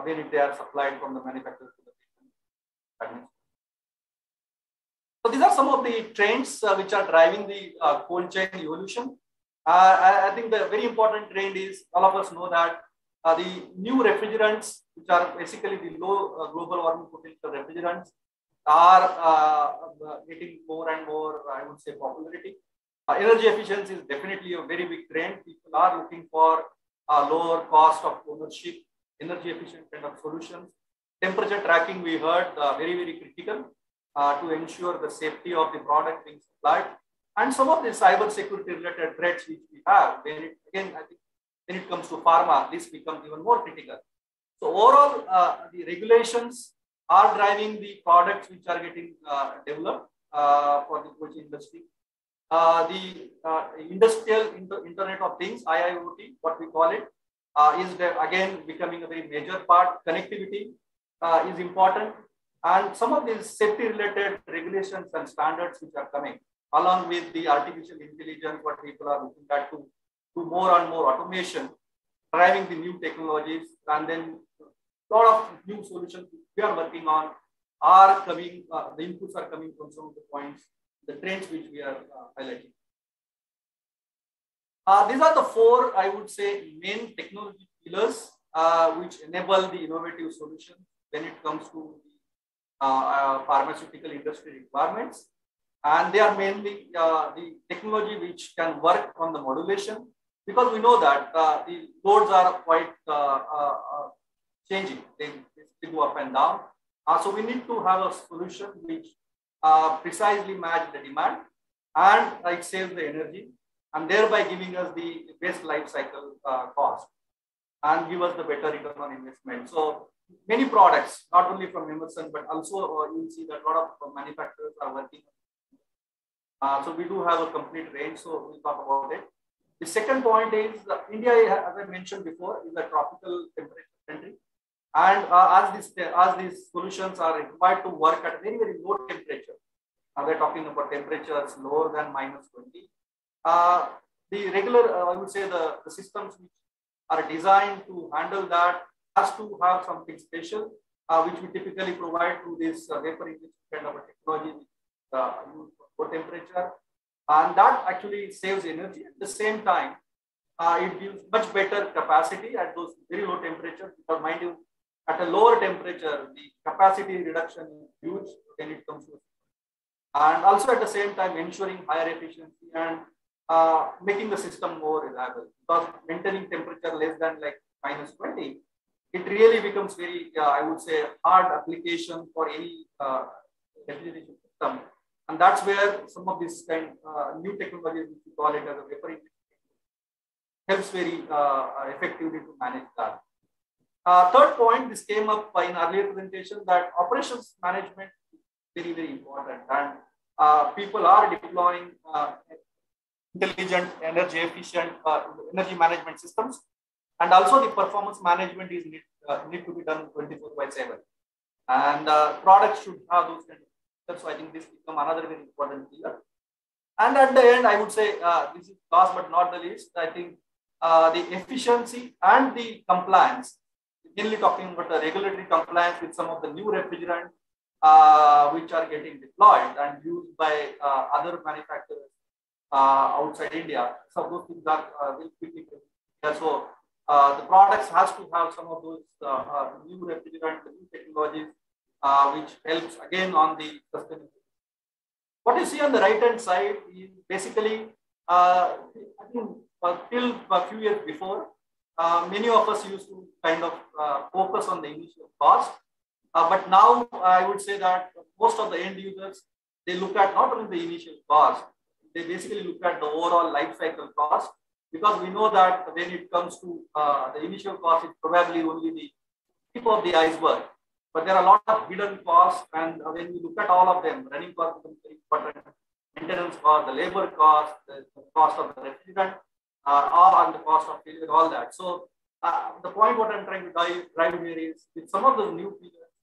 when they are supplied from the manufacturers to the patient. So these are some of the trends which are driving the cold chain evolution. I think the very important trend is, all of us know that the new refrigerants, which are basically the low global warming potential refrigerants, are getting more and more, I would say, popularity. Energy efficiency is definitely a very big trend. People are looking for lower cost of ownership, energy efficient kind of solutions. Temperature tracking, we heard, very, very critical to ensure the safety of the product being supplied. And some of the cyber security related threats which we have, when it, again, I think when it comes to pharma, this becomes even more critical. So overall, the regulations are driving the products which are getting developed for the cold chain industry. The industrial Internet of Things, IIoT, what we call it, is again becoming a very major part. Connectivity is important, and some of these safety-related regulations and standards which are coming, along with the artificial intelligence, what people are looking at to do more and more automation, driving the new technologies, and then a lot of new solutions we are working on are coming. The inputs are coming from some of the points, the trends which we are highlighting. These are the four, I would say, main technology pillars which enable the innovative solutions when it comes to the pharmaceutical industry requirements. And they are mainly the technology which can work on the modulation, because we know that the loads are quite changing. They go up and down. So we need to have a solution which precisely match the demand, and it saves the energy, and thereby giving us the best life cycle cost and give us the better return on investment. So many products, not only from Emerson, but also you'll see that a lot of manufacturers are working. So we do have a complete range, so we'll talk about it. The second point is India, as I mentioned before, is a tropical temperature country. And as these solutions are required to work at very, very low temperature, we're talking about temperatures lower than -20. The regular, I would say, the systems which are designed to handle that has to have something special, which we typically provide through this vapor injection kind of a technology used for temperature, and that actually saves energy. At the same time, it gives much better capacity at those very low temperatures. Because mind you, at a lower temperature, the capacity reduction is huge when it comes to, and also at the same time ensuring higher efficiency and making the system more reliable. Because maintaining temperature less than like -20, it really becomes very, I would say, hard application for any refrigeration system. And that's where some of these kind new technologies, which we call it as a vapor injection, helps very effectively to manage that. Third point, this came up in earlier presentation, that operations management is very, very important. And people are deploying intelligent, energy efficient energy management systems. And also the performance management is need to be done 24/7. And products should have those kind of steps. So I think this become another very important pillar. And at the end, I would say this is last but not the least, I think the efficiency and the compliance, mainly talking about the regulatory compliance with some of the new refrigerants which are getting deployed and used by other manufacturers outside India. So those things are very quickly. So the products has to have some of those new refrigerant, new technologies, which helps again on the sustainability. What you see on the right hand side is basically, I think till a few years before, many of us used to kind of focus on the initial cost. But now I would say that most of the end users, they look at not only the initial cost, they basically look at the overall life cycle cost, because we know that when it comes to the initial cost, it's probably only the tip of the iceberg. But there are a lot of hidden costs, and when we look at all of them, running cost becomes very important, maintenance cost, the labor cost, the cost of the refrigerant, and the cost of failure, all that. So the point what I'm trying to drive here is, with some of those new features,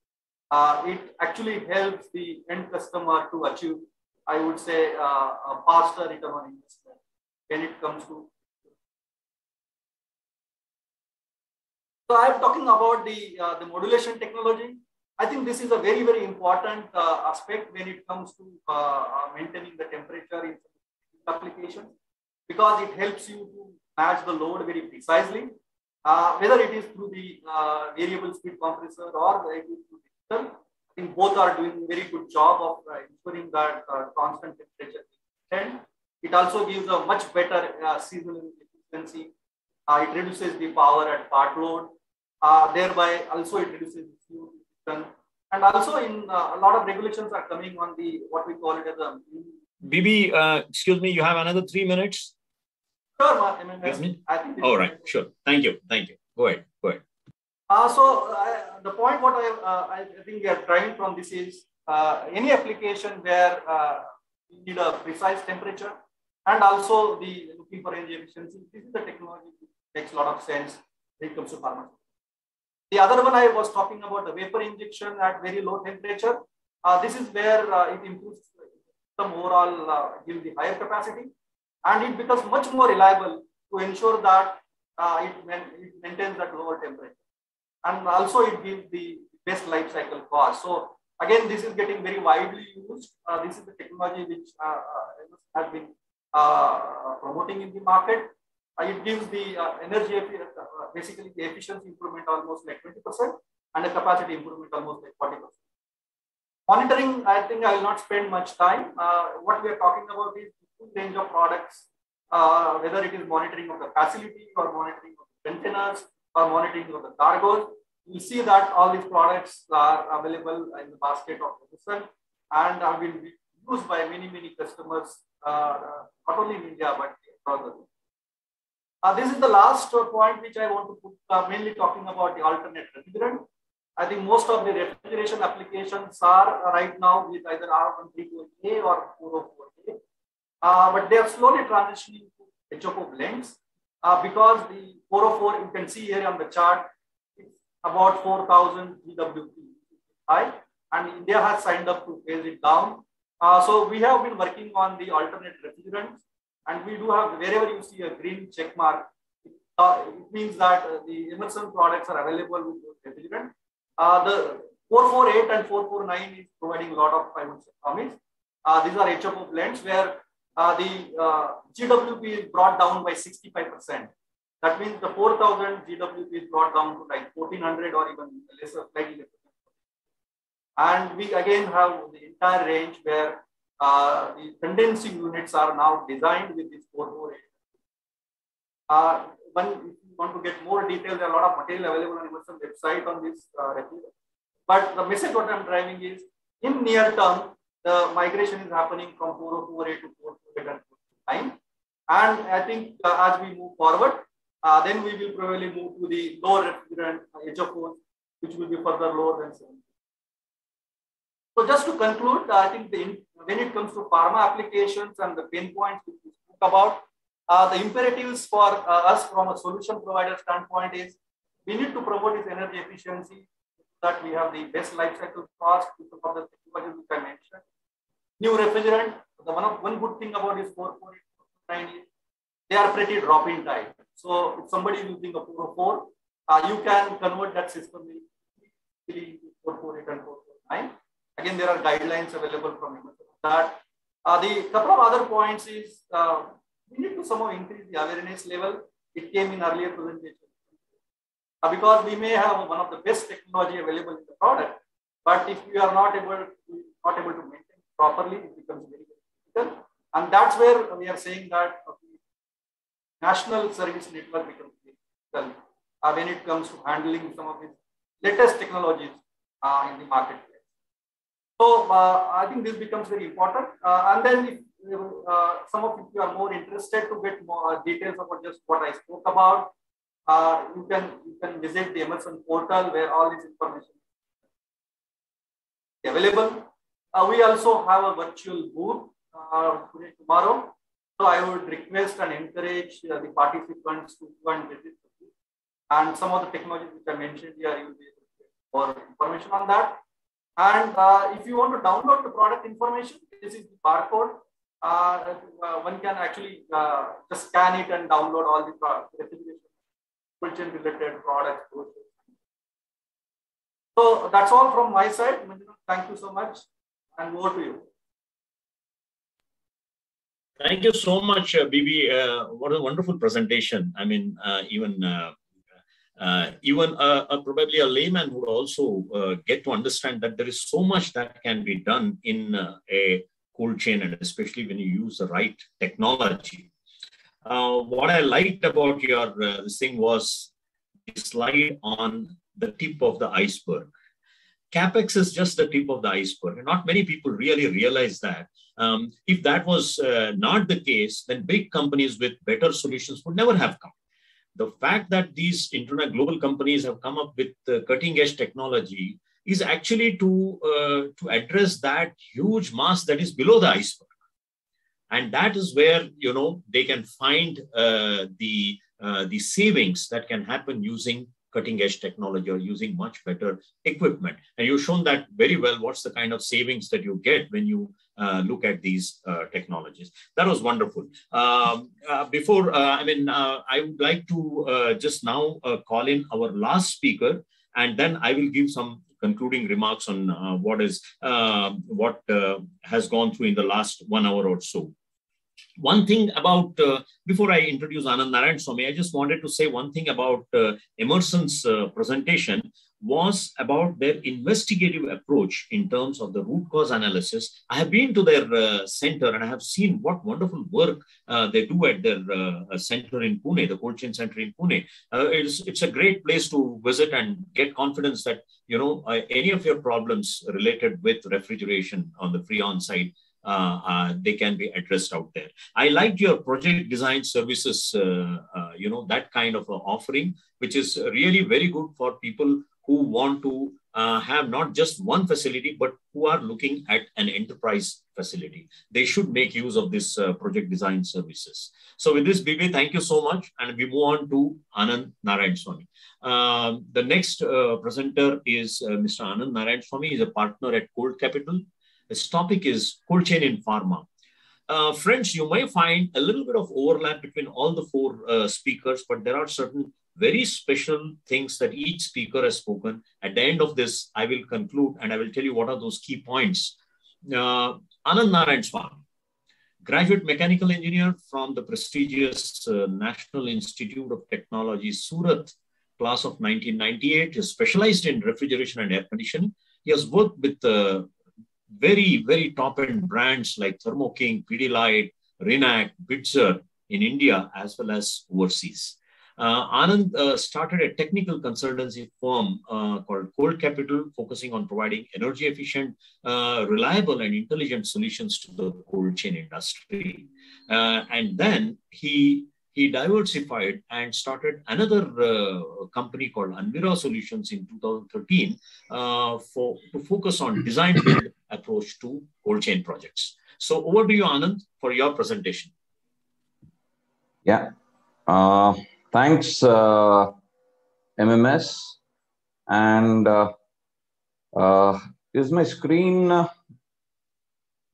it actually helps the end customer to achieve, I would say, a faster return on investment when it comes to. So I'm talking about the modulation technology. I think this is a very, very important aspect when it comes to maintaining the temperature in applications, because it helps you to match the load very precisely, whether it is through the variable speed compressor or it is through digital. I think both are doing a very good job of ensuring that constant temperature is maintained. It also gives a much better seasonal efficiency. It reduces the power at part load. Thereby also it reduces the fuel emission. And also in a lot of regulations are coming on the what we call it as a Bibi, excuse me, you have another 3 minutes. Sure, I think. All right, sure. Thank you. Thank you. Go ahead. Go ahead. The point what I think we are trying from this is any application where you need a precise temperature and also the looking for energy efficiency. This is the technology which makes a lot of sense when it comes to pharma. The other one I was talking about, the vapor injection at very low temperature. This is where it improves some overall, gives the higher capacity, and it becomes much more reliable to ensure that it maintains that lower temperature. And also it gives the best life cycle cost. So again, this is getting very widely used. This is the technology which has been promoting in the market. It gives the energy, basically the efficiency improvement almost like 20% and the capacity improvement almost like 40%. Monitoring, I think I will not spend much time. What we are talking about is the full range of products, whether it is monitoring of the facility or monitoring of the containers or monitoring of the cargoes. You see that all these products are available in the basket of the system and have been used by many, many customers, not only in India, but across the world. This is the last point which I want to put, mainly talking about the alternate refrigerant. I think most of the refrigeration applications are right now with either R134A or 404A, but they are slowly transitioning to HFO blends because the 404, you can see here on the chart, it's about 4,000 GWP high, and India has signed up to phase it down. So we have been working on the alternate refrigerants. And we do have, wherever you see a green check mark, it means that the Emerson products are available with those refrigerant. The 448 and 449 is providing a lot of, I would say, promise. These are HFO blends where the GWP is brought down by 65%. That means the 4,000 GWP is brought down to like 1,400 or even lesser, slightly lesser. And we again have the entire range where the condensing units are now designed with this 448. If you want to get more details, there are a lot of material available on Emerson website on this refrigerator. But the message what I'm driving is, in near term, the migration is happening from 4048 to 448 and 449. And I think as we move forward, then we will probably move to the lower refrigerant HFOs, which will be further lower than 7. So just to conclude, I think when it comes to pharma applications and the pain points which we spoke about, the imperatives for us from a solution provider standpoint is we need to promote this energy efficiency so that we have the best life cycle cost because of the technologies which I mentioned. New refrigerant, one good thing about this 449 is they are pretty drop-in type. So if somebody is using a 404, you can convert that system into 448 and 449. Again, there are guidelines available from that. The couple of other points is we need to somehow increase the awareness level. It came in earlier presentation. Because we may have one of the best technology available in the product, but if we are not able to maintain it properly, it becomes very difficult. And that's where we are saying that national service network becomes critical when it comes to handling some of these latest technologies in the marketplace. So I think this becomes very important. And then if some of you are more interested to get more details about just what I spoke about, you can visit the Emerson portal where all this information is available. We also have a virtual booth today, tomorrow. So I would request and encourage the participants to go and visit the booth. And some of the technologies which I mentioned here, you will be able to get more information on that. And if you want to download the product information, this is the barcode. One can actually just scan it and download all the refrigeration related products. So that's all from my side. Thank you so much, and over to you. Thank you so much, Bibi. What a wonderful presentation. I mean, probably a layman would also get to understand that there is so much that can be done in a cold chain, and especially when you use the right technology. What I liked about your thing was the slide on the tip of the iceberg. CapEx is just the tip of the iceberg, and not many people really realize that. If that was not the case, then big companies with better solutions would never have come. The fact that these internet global companies have come up with cutting edge technology is actually to address that huge mass that is below the iceberg. And that is where, you know, they can find the savings that can happen using cutting edge technology or using much better equipment. And you've shown that very well. What's the kind of savings that you get when you look at these technologies? That was wonderful. I would like to just now call in our last speaker, and then I will give some concluding remarks on what has gone through in the last 1 hour or so. One thing about, before I introduce Anand Narayan Swamy, I just wanted to say one thing about Emerson's presentation was about their investigative approach in terms of the root cause analysis. I have been to their center and I have seen what wonderful work they do at their center in Pune, the cold chain center in Pune. It's a great place to visit and get confidence that, you know, any of your problems related with refrigeration on the Freon side, they can be addressed out there. I liked your project design services, that kind of offering, which is really very good for people who want to have not just one facility, but who are looking at an enterprise facility. They should make use of this project design services. So with this, Bibi, thank you so much. And we move on to Anand Narayan Swamy. The next presenter is Mr. Anand Narayan Swamy. He's a partner at Cold Capital. His topic is cold chain in pharma. Friends, you may find a little bit of overlap between all the four speakers, but there are certain very special things that each speaker has spoken. At the end of this, I will conclude and I will tell you what are those key points. Anand Narayan Swamy, graduate mechanical engineer from the prestigious National Institute of Technology, Surat, class of 1998, is specialized in refrigeration and air conditioning. He has worked with very, very top-end brands like Thermo King, Pidilite, Rinac, Bitzer in India as well as overseas. Anand started a technical consultancy firm called Cold Capital, focusing on providing energy efficient, reliable and intelligent solutions to the cold chain industry. And then he diversified and started another company called Anvira Solutions in 2013 to focus on design build approach to cold chain projects. So over to you, Anand, for your presentation. Yeah. Thanks, MMS. And is my screen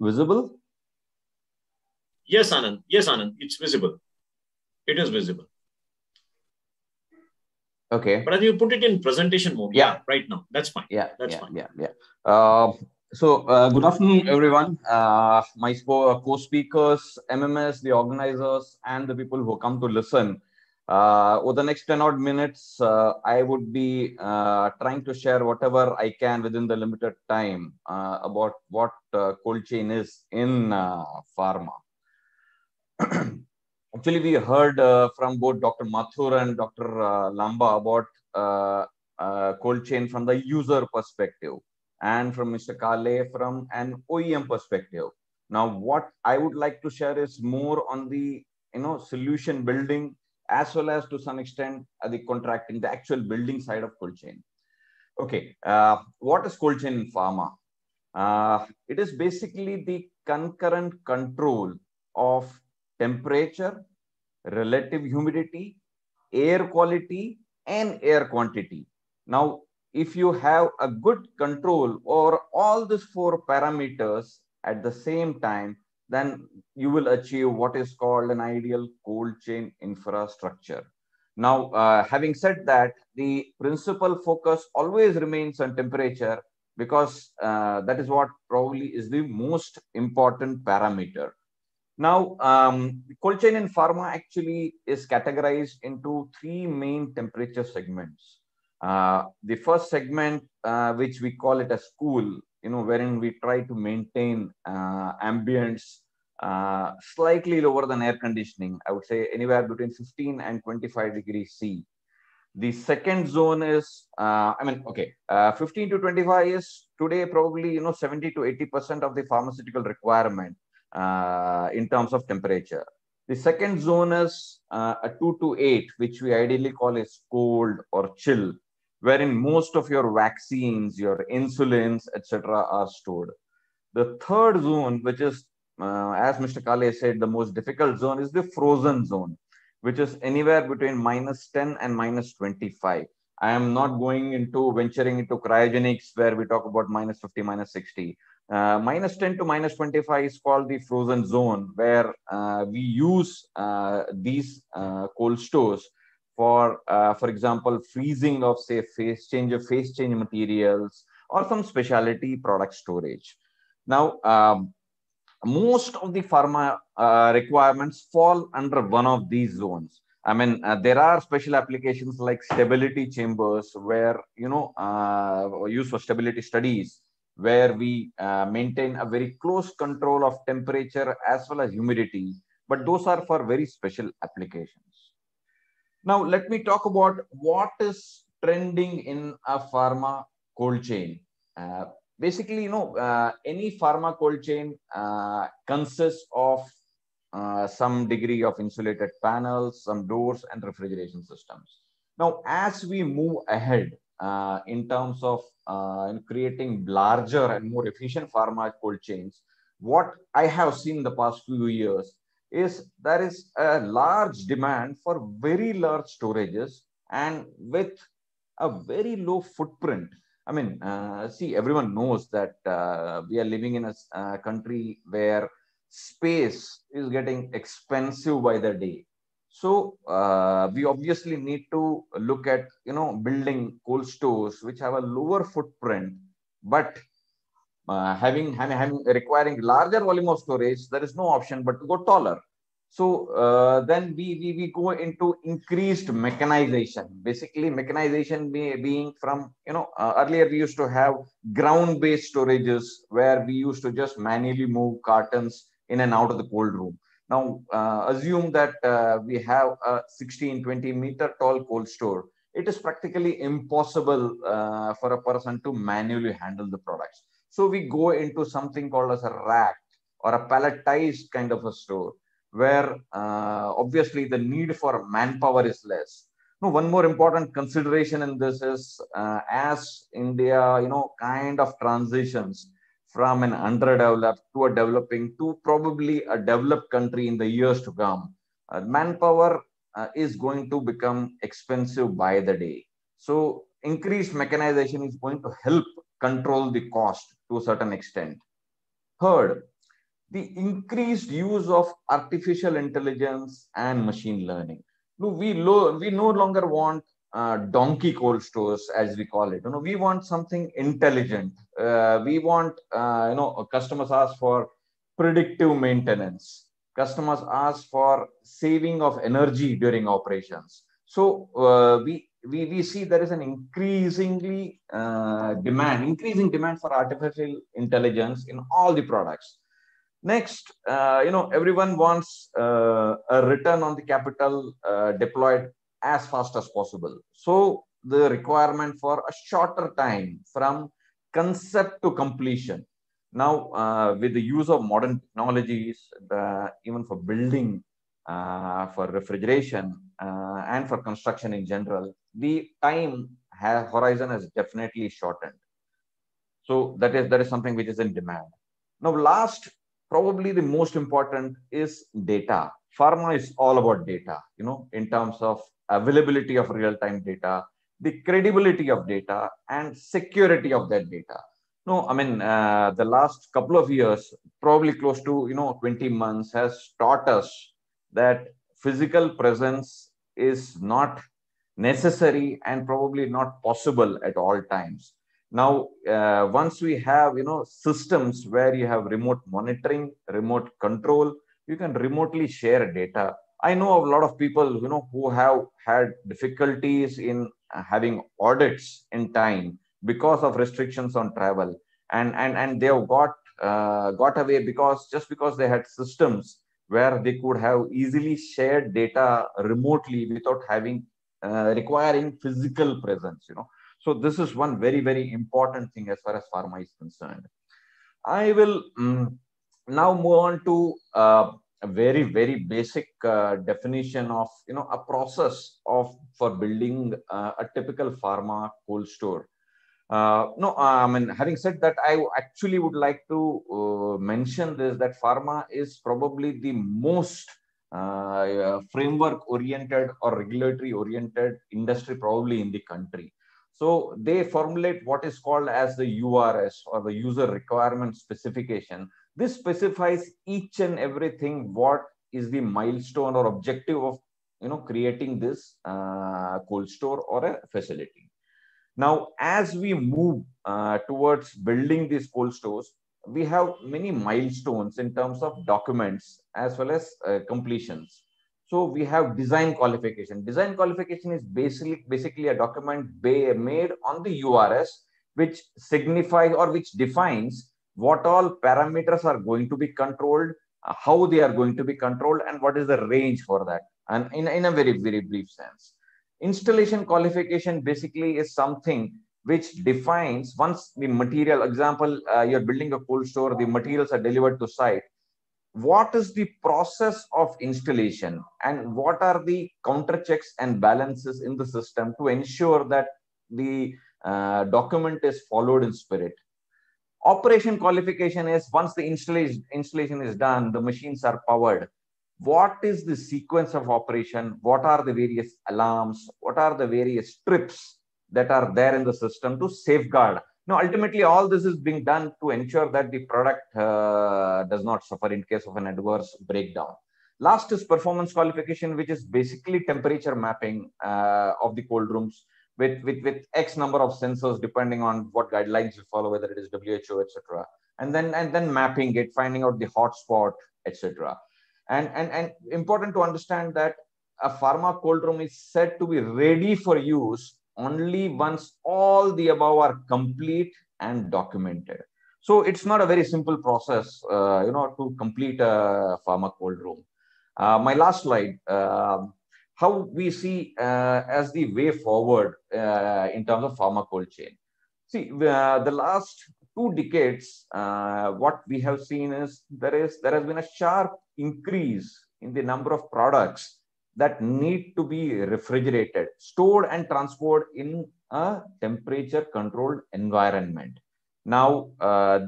visible? Yes, Anand. Yes, Anand. It's visible. It is visible. Okay. But you put it in presentation mode. Yeah, right now. That's fine. Yeah, that's fine. Good afternoon, everyone. My co-speakers, MMS, the organizers, and the people who come to listen. Over the next 10 odd minutes, I would be trying to share whatever I can within the limited time about what cold chain is in pharma. Actually, we heard from both Dr. Mathur and Dr. Lamba about cold chain from the user perspective, and from Mr. Carde from an OEM perspective. Now, what I would like to share is more on the solution building, as well as to some extent the contracting, the actual building side of cold chain. Okay, what is cold chain in pharma? It is basically the concurrent control of temperature, relative humidity, air quality, and air quantity. Now, if you have a good control over all these four parameters at the same time, then you will achieve what is called an ideal cold chain infrastructure. Now, having said that, the principal focus always remains on temperature, because that is what probably is the most important parameter. Now, cold chain in pharma actually is categorized into three main temperature segments. The first segment, which we call it as cool, wherein we try to maintain ambience slightly lower than air conditioning. I would say anywhere between 15 and 25 degrees C. The second zone is, 15 to 25 is today probably 70 to 80% of the pharmaceutical requirement in terms of temperature. The second zone is a 2 to 8, which we ideally call as cold or chill, wherein most of your vaccines, your insulins, etc., are stored. The third zone, which is, as Mr. Carde said, the most difficult zone, is the frozen zone, which is anywhere between -10 and -25. I am not venturing into cryogenics, where we talk about -50, -60. -10 to -25 is called the frozen zone, where we use these cold stores for example, freezing of, say, phase change materials, or some specialty product storage. Now, most of the pharma requirements fall under one of these zones. I mean, there are special applications like stability chambers, where, used for stability studies, where we maintain a very close control of temperature as well as humidity, but those are for very special applications. Now, let me talk about what is trending in a pharma cold chain. Basically, any pharma cold chain consists of some degree of insulated panels, some doors, and refrigeration systems. Now, as we move ahead in terms of creating larger and more efficient pharma cold chains, what I have seen in the past few years is there is a large demand for very large storages and with a very low footprint. I mean, see, everyone knows that we are living in a country where space is getting expensive by the day. So we obviously need to look at, building cold stores which have a lower footprint, but requiring larger volume of storage, there is no option but to go taller. So then we go into increased mechanization. Basically, mechanization being from, earlier we used to have ground-based storages where we used to just manually move cartons in and out of the cold room. Now, assume that we have a 16-20 meter tall cold store. It is practically impossible for a person to manually handle the products. So we go into something called as a rack or a palletized kind of a store, where obviously the need for manpower is less. No, one more important consideration in this is as India, kind of transitions from an underdeveloped to a developing to probably a developed country in the years to come, manpower is going to become expensive by the day. So increased mechanization is going to help control the cost to a certain extent. Third, the increased use of artificial intelligence and machine learning. We no longer want donkey cold stores, as we call it. We want something intelligent. We want, customers ask for predictive maintenance. Customers ask for saving of energy during operations. So we see there is an increasing demand for artificial intelligence in all the products. Next, everyone wants a return on the capital deployed as fast as possible. So the requirement for a shorter time from concept to completion. Now, with the use of modern technologies, even for building, for refrigeration, and for construction in general, the time horizon has definitely shortened. So that is something which is in demand. Now, last, probably the most important is data. Pharma is all about data, in terms of availability of real-time data, the credibility of data, and security of that data. No, I mean, the last couple of years, probably close to 20 months, has taught us that physical presence is not necessary and probably not possible at all times. Now, once we have systems where you have remote monitoring, remote control, you can remotely share data. I know a lot of people who have had difficulties in having audits in time because of restrictions on travel, and they have got away because they had systems where they could have easily shared data remotely without having requiring physical presence. So this is one very, very important thing as far as pharma is concerned. I will now move on to a very, very basic definition of a process for building a typical pharma cold store. I mean, having said that, I actually would like to mention this, that pharma is probably the most framework-oriented or regulatory-oriented industry probably in the country. So they formulate what is called as the URS, or the user requirement specification. This specifies each and everything, what is the milestone or objective of creating this cold store or a facility. Now, as we move towards building these cold stores, we have many milestones in terms of documents as well as completions. So we have design qualification. Design qualification is basically a document made on the URS, which signifies or which defines what all parameters are going to be controlled, how they are going to be controlled, and what is the range for that. And in a very, very brief sense. Installation qualification basically is something which defines, once the material, example, you're building a cold store, the materials are delivered to site. What is the process of installation and what are the counter checks and balances in the system to ensure that the document is followed in spirit. Operation qualification is once the installation is done, the machines are powered. What is the sequence of operation? What are the various alarms? What are the various trips that are there in the system to safeguard? Now, ultimately, all this is being done to ensure that the product does not suffer in case of an adverse breakdown. Last is performance qualification, which is basically temperature mapping of the cold rooms with X number of sensors, depending on what guidelines you follow, whether it is WHO, etc. And then mapping it, finding out the hotspot, etc. And important to understand that a pharma cold room is said to be ready for use only once all the above are complete and documented. So it's not a very simple process, to complete a pharma cold room. My last slide, how we see as the way forward in terms of pharma cold chain. See, the last 2 decades, what we have seen is there has been a sharp increase in the number of products that need to be refrigerated, stored and transported in a temperature controlled environment. Now,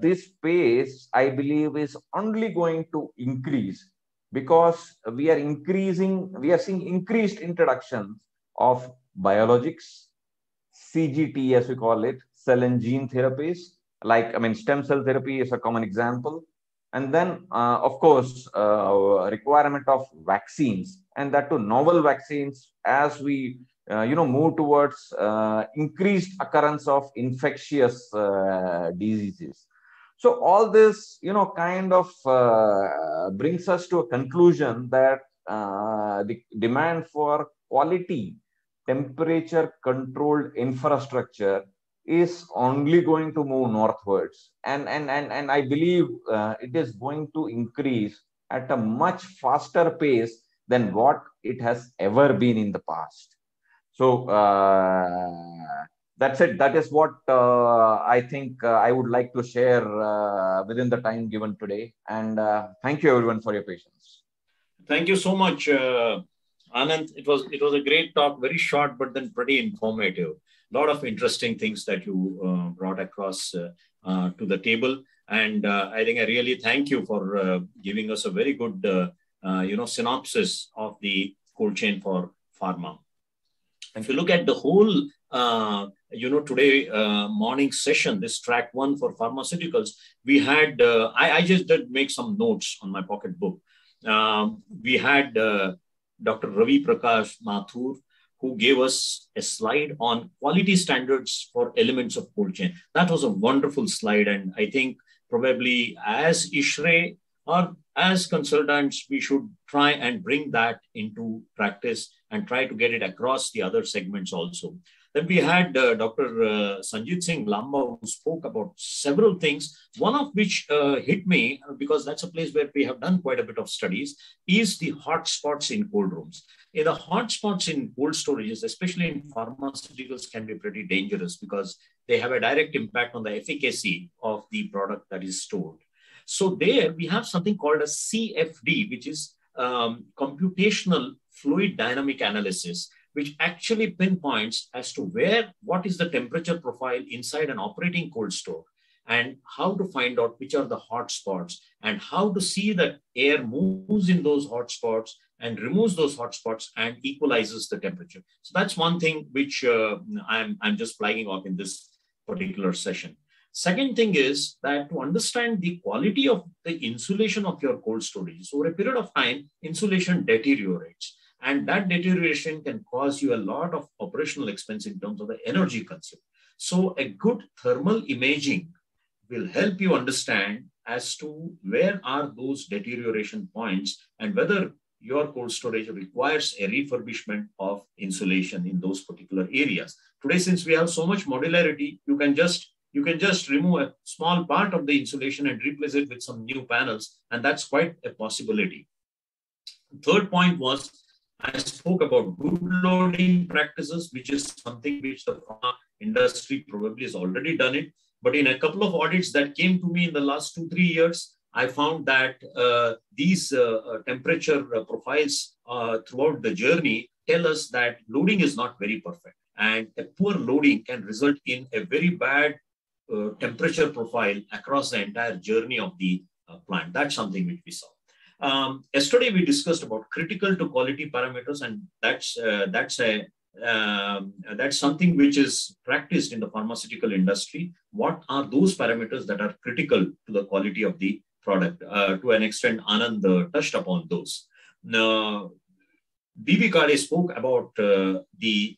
this pace, I believe, is only going to increase because we are seeing increased introduction of biologics, CGT as we call it, cell and gene therapies, stem cell therapy is a common example. And then, of course, requirement of vaccines, and that to novel vaccines as we, move towards increased occurrence of infectious diseases. So all this, kind of brings us to a conclusion that the demand for quality temperature controlled infrastructure is only going to move northwards, and I believe it is going to increase at a much faster pace than what it has ever been in the past. So that's it. That is what I think I would like to share within the time given today. And thank you everyone for your patience. Thank you so much, Anand. It was a great talk, very short, but then pretty informative. A lot of interesting things that you brought across to the table. And I think I really thank you for giving us a very good, synopsis of the cold chain for pharma. If you look at the whole, today morning session, this track 1 for pharmaceuticals, we had, I just did make some notes on my pocketbook. We had Dr. Ravi Prakash Mathur, who gave us a slide on quality standards for elements of cold chain. That was a wonderful slide. And I think probably as ISHRE or as consultants, we should try and bring that into practice and try to get it across the other segments also. Then we had Dr. Sanjit Singh Lamba, who spoke about several things, one of which hit me, because that's a place where we have done quite a bit of studies, is the hotspots in cold rooms. The hotspots in cold storages, especially in pharmaceuticals, can be pretty dangerous because they have a direct impact on the efficacy of the product that is stored. So there we have something called a CFD, which is computational fluid dynamic analysis, which actually pinpoints as to what is the temperature profile inside an operating cold store, and how to find out which are the hot spots, and how to see that air moves in those hot spots and removes those hot spots and equalizes the temperature. So that's one thing which I'm just flagging off in this particular session. Second thing is that to understand the quality of the insulation of your cold storage. So over a period of time, insulation deteriorates. And that deterioration can cause you a lot of operational expense in terms of the energy consumed. So a good thermal imaging will help you understand as to where are those deterioration points and whether your cold storage requires a refurbishment of insulation in those particular areas. Today, since we have so much modularity, you can just remove a small part of the insulation and replace it with some new panels, and that's quite a possibility. Third point was, I spoke about good loading practices, which is something which the pharma industry probably has already done it. But in a couple of audits that came to me in the last 2-3 years, I found that these temperature profiles throughout the journey tell us that loading is not very perfect. And a poor loading can result in a very bad temperature profile across the entire journey of the plant. That's something which we saw. Yesterday, we discussed about critical to quality parameters, and that's something which is practiced in the pharmaceutical industry. What are those parameters that are critical to the quality of the product? To an extent, Anand touched upon those. Bibi Carde spoke about the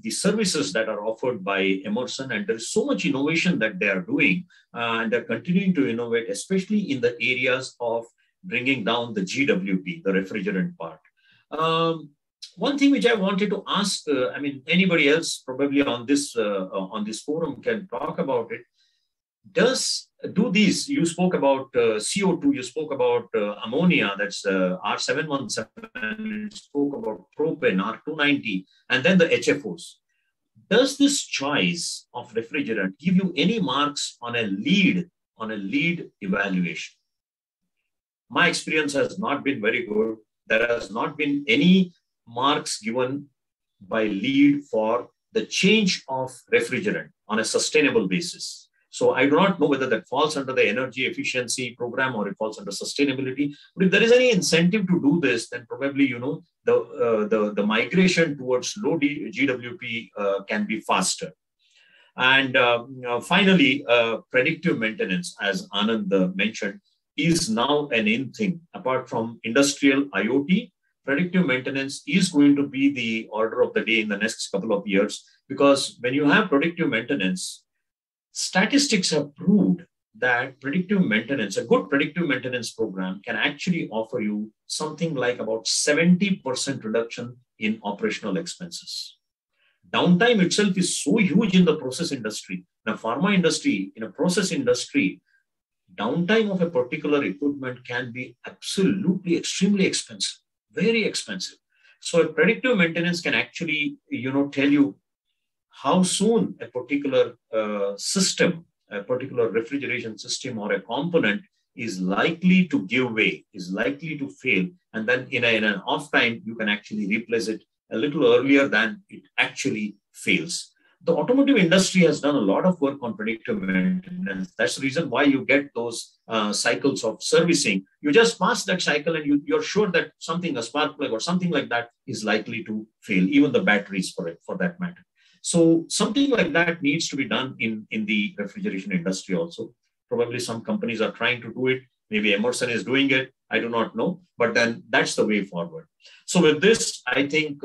services that are offered by Emerson, and there is so much innovation that they are doing, and they're continuing to innovate, especially in the areas of bringing down the GWP, the refrigerant part. One thing which I wanted to ask, anybody else probably on this forum can talk about it. You spoke about CO2, you spoke about ammonia, that's R717, you spoke about propane, R290, and then the HFOs. Does this choice of refrigerant give you any marks on a lead evaluation? My experience has not been very good. There has not been any marks given by lead for the change of refrigerant on a sustainable basis. So I do not know whether that falls under the energy efficiency program or it falls under sustainability. But if there is any incentive to do this, then probably, the migration towards low GWP can be faster. And finally, predictive maintenance, as Anand mentioned, is now an in thing. Apart from industrial IoT, predictive maintenance is going to be the order of the day in the next couple of years, because when you have predictive maintenance, statistics have proved that predictive maintenance, a good predictive maintenance program, can actually offer you something like about 70% reduction in operational expenses. Downtime itself is so huge in the process industry. In a pharma industry, in a process industry, downtime of a particular equipment can be absolutely extremely expensive, very expensive. So a predictive maintenance can actually, tell you how soon a particular system, a particular refrigeration system or a component is likely to give way, is likely to fail. And then in an off time, you can actually replace it a little earlier than it actually fails. The automotive industry has done a lot of work on predictive maintenance. That's the reason why you get those cycles of servicing. You just pass that cycle and you're sure that something, a spark plug or something like that, is likely to fail, even the batteries for that matter. So something like that needs to be done in the refrigeration industry also. Probably some companies are trying to do it. Maybe Emerson is doing it. I do not know. But then that's the way forward. So with this, I think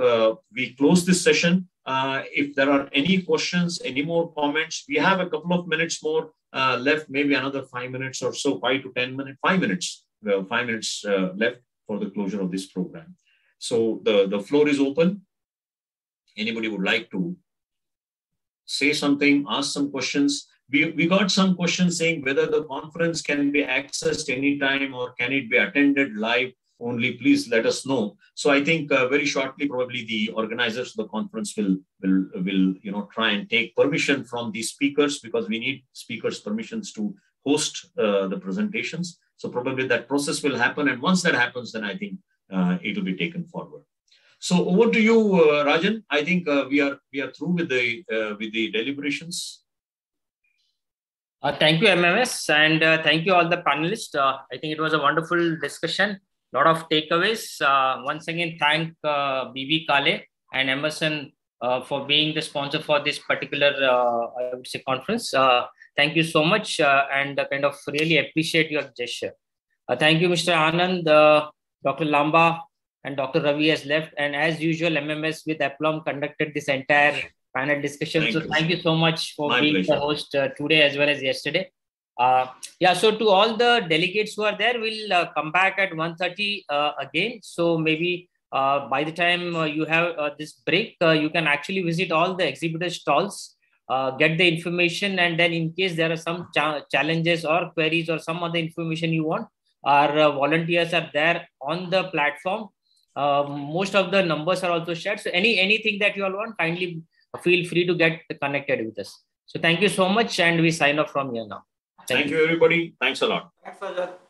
we close this session. If there are any questions, any more comments, we have a couple of minutes more left, maybe another 5 minutes or so, 5 to 10 minutes, 5 minutes. Well, 5 minutes left for the closure of this program. So the floor is open. Anybody would like to say something, ask some questions. We got some questions saying whether the conference can be accessed anytime or can it be attended live only. Please let us know. So I think very shortly, probably the organizers of the conference will try and take permission from these speakers, because we need speakers' permissions to host the presentations. So probably that process will happen. And once that happens, then I think it will be taken forward. So over to you, Rajan. I think we are through with the deliberations. Thank you, MMS, and thank you all the panelists. I think it was a wonderful discussion. A lot of takeaways. Once again, thank Bibi Carde and Emerson for being the sponsor for this particular, I would say, conference. Thank you so much, and kind of really appreciate your gesture. Thank you, Mr. Anand, Dr. Lamba, and Dr. Ravi has left. And as usual, MMS with aplomb conducted this entire panel discussion. Thank you so much for being the host today as well as yesterday. So to all the delegates who are there, we'll come back at 1:30 again. So maybe by the time you have this break, you can actually visit all the exhibitor stalls, get the information, and then in case there are some challenges or queries or some other information you want, our volunteers are there on the platform. Most of the numbers are also shared. So anything that you all want, kindly feel free to get connected with us. So thank you so much, and we sign off from here now. Thank you, everybody. Thanks a lot. Thanks, Sajad.